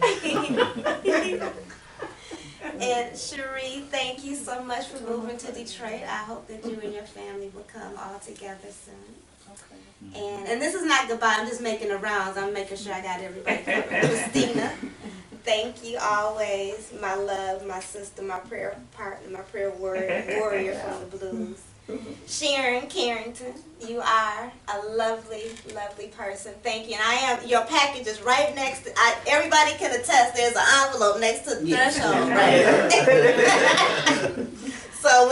And Cherie, thank you so much for moving to Detroit. I hope that you and your family will come all together soon. Okay. And this is not goodbye, I'm just making the rounds. I'm making sure I got everybody covered. Christina, thank you always. My love, my sister, my prayer partner, my prayer warrior from the Blues. Sharon Carrington, you are a lovely, lovely person. Thank you. And your package is right next to, everybody can attest, there's an envelope next to the threshold, right? So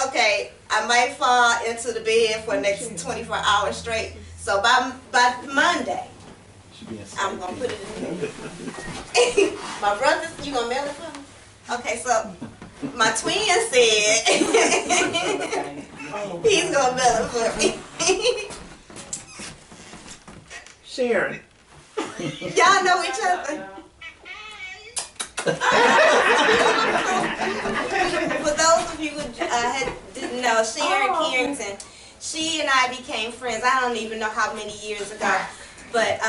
okay, I might fall into the bed for the next 24 hours straight. So by Monday, I'm gonna put it in there. My brother, you gonna mail it for me? Okay, so my twin said he's gonna mail it for me. Sharon. Y'all know each other. For those of you who didn't know, Sharon Carrington, she and I became friends. I don't even know how many years ago, but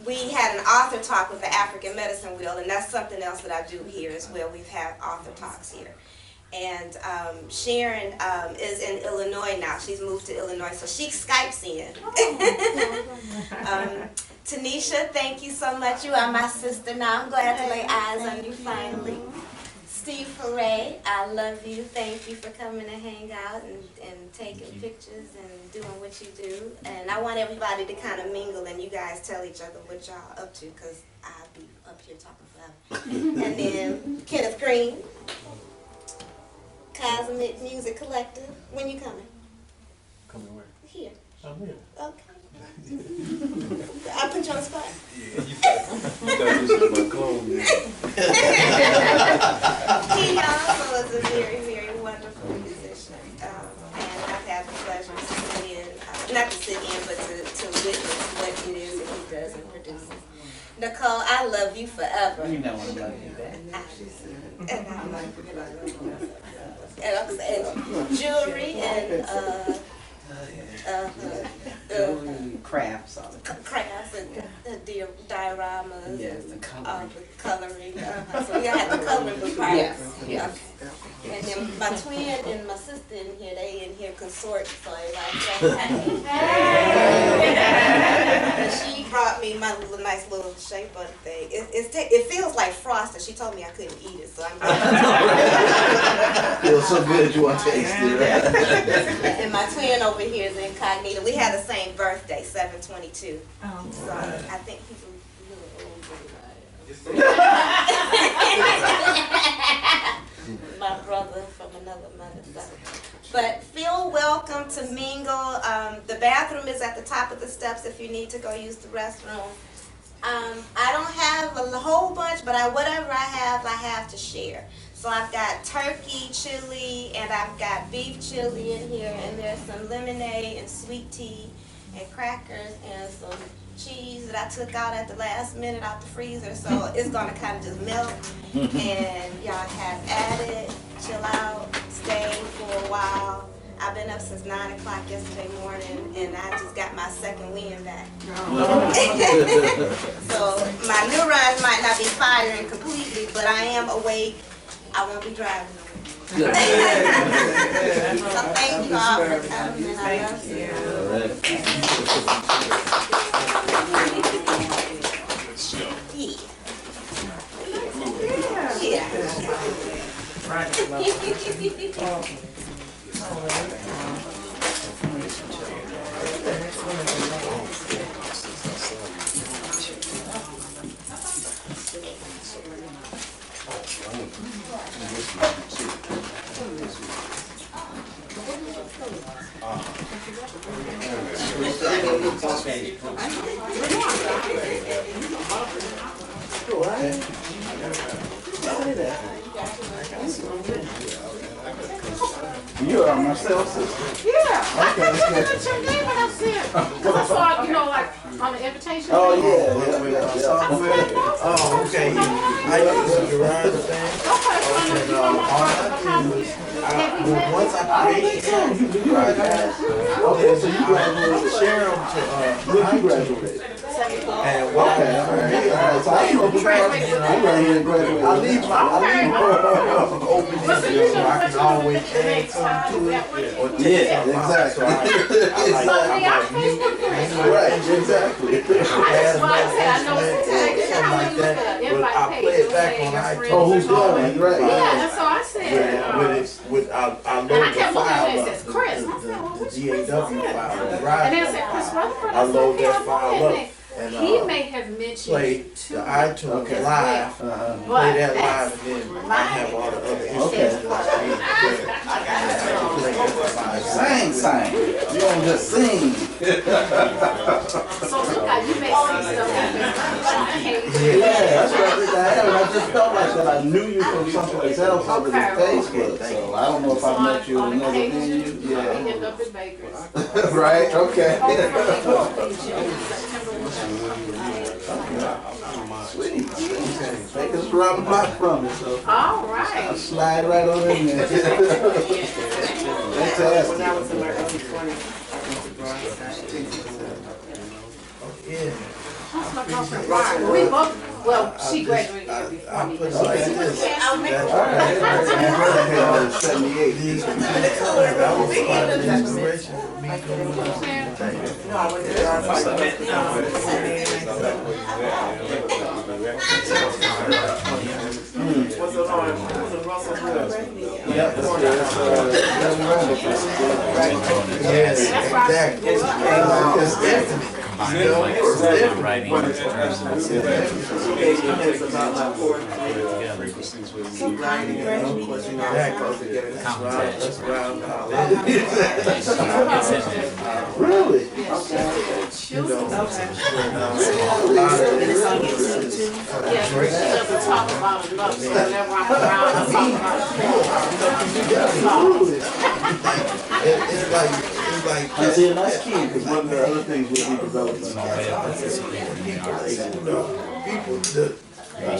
we had an author talk with the African Medicine Wheel, and that's something else that I do here as well. We've had author talks here. And Sharon is in Illinois now. She's moved to Illinois, so she Skypes in. Tanesha, thank you so much. You are my sister now. I'm glad to lay eyes on you finally. Steve Foray, I love you. Thank you for coming to hang out and taking pictures and doing what you do. And I want everybody to kind of mingle and you guys tell each other what y'all up to, because I'll be up here talking forever. And then Kenneth Green, Cosmic Music Collective. When you coming? Coming where? Here. I'm here. Okay. I put you on the spot. Yeah, you thought this was my clone. He also is a very, very wonderful musician. And I've had the pleasure to sit in, not to sit in, but to witness what it is that he does and produces. Nicole, I love you forever. You know I love you back. And jewelry and crafts all the crafts and dioramas. Yes, the coloring. The coloring. So we had the coloring book. Yes, yes. Okay. And then my twin and my sister in here, they in here consort, so everybody and she brought me my little nice little shape of thing. It feels like frosting. She told me I couldn't eat it, so I'm Feels so good you want to taste it. And my twin over here is incognito. We had the same birthday, 7/22. So I think he's a little older. My brother from another mother. So. But feel welcome to mingle. The bathroom is at the top of the steps if you need to go use the restroom. I don't have a whole bunch, but whatever I have to share. So I've got turkey chili, and I've got beef chili in here, and there's some lemonade and sweet tea and crackers and some cheese that I took out at the last minute out the freezer. So it's gonna kind of just melt, and y'all have at it, chill out, stay for a while. I've been up since 9 o'clock yesterday morning, and I just got my second wind back. So my neurons might not be firing completely, but I am awake. I won't be driving. So thank you all for coming, and I love you. You are myself, sister. Yeah. Okay, I looked at your name when I said, because I saw it, like on the invitation. Oh, yeah. Oh, okay. I use the garage thing. Once I create it, okay, so you graduated. Share them to When you graduated? and what Okay, all right. So I know I'm right here to graduate. I leave open this so I can always add something to it or take something out. So I like mute. Right, exactly. Something like that. But I play it back on iTunes. Oh, who's doing it? Right. Yeah, that's all I said. I load the file up, the GAW file, And then I said, Chris Rutherford. I load that file up, and and He may have mentioned play it the too. iTunes Okay. live, But play that that's live, and then I have all the other Okay. instruments that I need to play that Sing, sing. You don't just sing. so look how you may see stuff that Yeah, that's what I think I am. I just felt like that I knew you from someplace else other than Facebook. So I don't know if I met you in another venue. Yeah. Yeah. End up in Baker's. Right? Okay. Sweet. Baker's around the block from me, so All I'll right. slide right on in there. Fantastic. When I was in my early 20s, I went to Broadside. Yeah. That's my girlfriend. Right. We both, well, she graduated here before I me. put it but like she was this. cast away. All right. 78. These that was part of the inspiration for me going No, I went to Broadside. Was it on? Was it Russell Hood? Yep, that's Yes, exactly. It's different. You know, it's different. It's about my fourth grade. Frequencies with Writing, and of course, you know, I'm supposed to get it. That's round Really? You know, Yeah, she doesn't talk about it much, so whenever I'm around, I talk about it. it's like I see, and that's key, because one of the other things we'll be developing. people,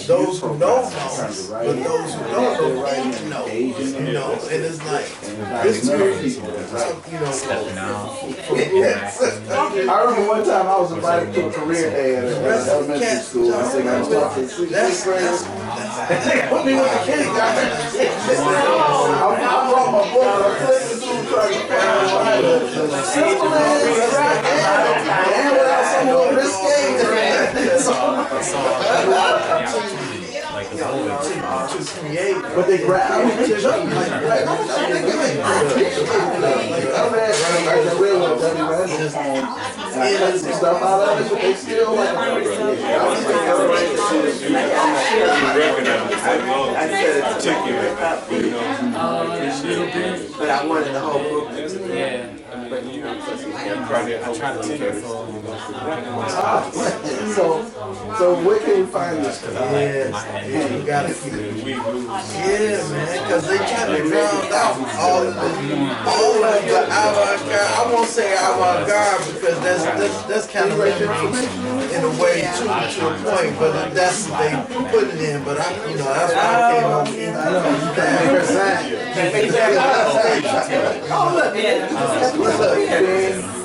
those who know, but those who don't know, you know, and it's like, it's really, you know, I remember one time I was invited to a career day at elementary school. I think I was talking to sixth graders. They put me with the kids. I brought my book, I'm flipping through trying to find the simple as right and without someone risque. to create. But they grab, I mean, they jump like, I'm real with Debbie Randall, and I cut some stuff out of it, but they still like, I said it particular, you know, but I wanted the whole book. but you know, I try to take it for so where can we find this? Yeah, you gotta keep it. Yeah, man, because they kind of drowned out all of the avant-garde. I won't say avant-garde because that's kind of in a way to a point, but that's they put it in. But that's why I came over here.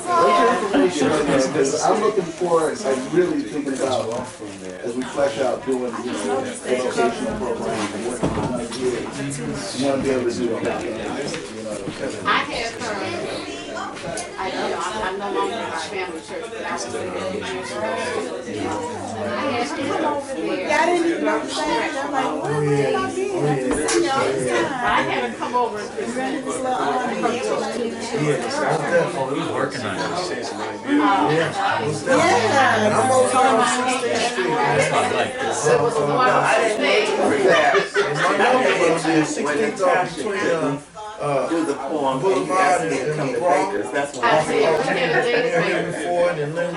What's your information on this? Because I'm looking for, I'm really thinking about, as we flesh out doing, educational programs and working with my kids, you want to be able to do that. I had her, I'm no longer in my family church, but I was there years ago. I had her come over there. I didn't even know that. I'm like, what did I be? I had her come over and present this little working on it. I'm over on 16th Street. That's why I like this. I didn't do the poem, and you asked me to come to Baker's. That's when I said,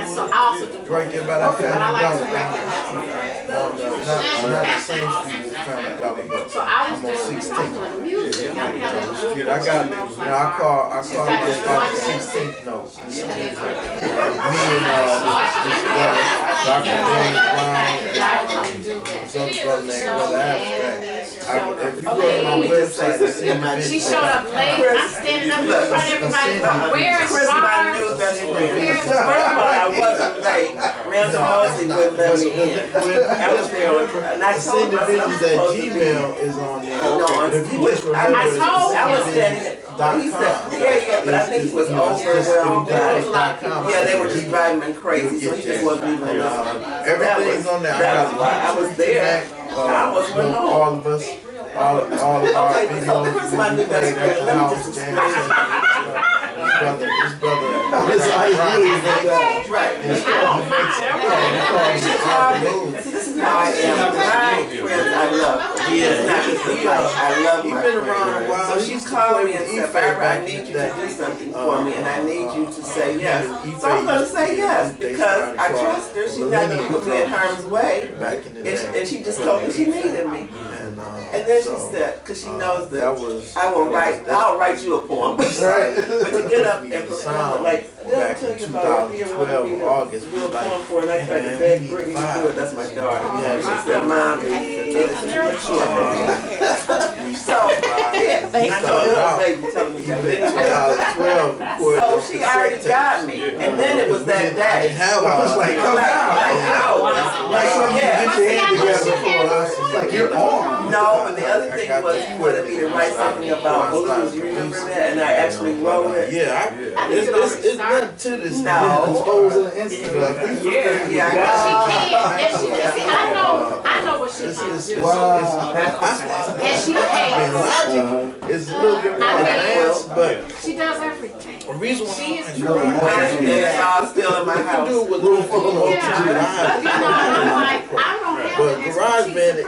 so I also do. Right there by that But I like to family not the same street as family dollar, but So I was doing music. I got it. I call my spot the 16th note. Me and this brother, Dr. James Brown, some brother named Brother Abstract. If you go to my website, you see my She showed up late. I'm standing up in front of everybody. Where is Chris, I knew Barb? that's when I wasn't late. Ramsey Mosley wouldn't let me in. I was there, and I told her I'm Individuals at supposed to be. Gmail is on there. No, If you just remember, I told I was standing. He said, yeah, but I think it was over well. Yeah, they were just driving me crazy, so he just wasn't even enough. everything's on there. That was why I was there. I was went home. All of us, all of our Okay, videos. so Chris, my new best friend, let me just His brother, This is really right. I don't mind. smooth. See, this is how I am. My friends, I love them. It's not just me, like, I love He's my been around a friends. while. So He she used to called play me and with said, Ife Barbara, I back need in you the to do day. something for me, and I need you to say yes. Ife So I'm going to used say yes, they because started I called trust her. She's not going to Millennium put me in Brothers harm's way. back in the day. And she just told me she needed me. And then she said, because she knows that I'll write you a poem. But to get up and perform, like, they'll tell you about it. 2012 August, Real like, poem for, and I tried to beg Brittany to do it. That's my daughter. She said, Mom, it's premature. So, yeah, I know little baby telling me that. 2012. So she already got me. And then it was that day. I was like, come Like you're on. No, but the other thing was he wanted me to write something about blues. You remember that? And I actually wrote it. Yeah, it's nothing to this. No. Yeah, I know what she's doing. And she hates. It's a little bit more advanced, but She does everything. the reason why She is and it's all still in my house. do with Rutheford, but garage band, you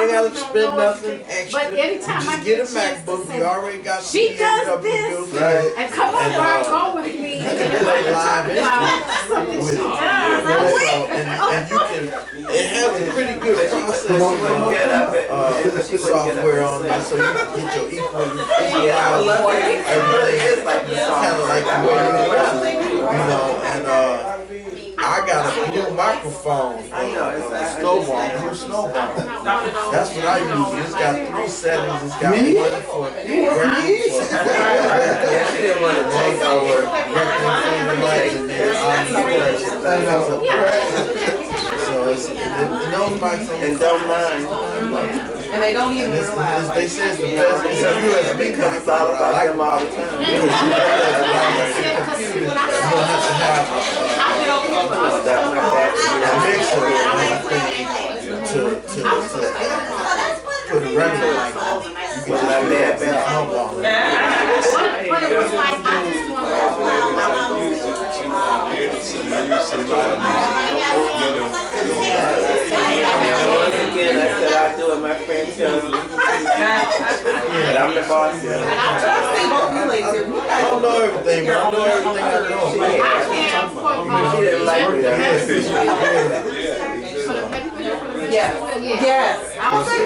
ain't gotta spend nothing extra. But anytime You I just get a get a chance to MacBook. say, You already got. she does up this. beautiful. And come over and go with me. And Play live something with she does. and you can. It has a pretty good process software on there, so you can get your equal. I love it. It really is like the Kind of like the way you want it, and I got a new microphone. I know, it's Snowball. That's what I use. It's got 3 settings. It's got one for working for. Yeah, she didn't want to take over. So it's those mics And don't mind. And they don't even realize. They say it's the best. It's a USB Because it's all about them all the time. You don't have to have a mixer or anything to put a regular mic on. You can just do that snowball. But it was like, I just Again, I said I'll do it. My friend tells me. But I'm the boss. I don't know everything, but I know everything I know. She didn't like me. Yes. Yes. I was like,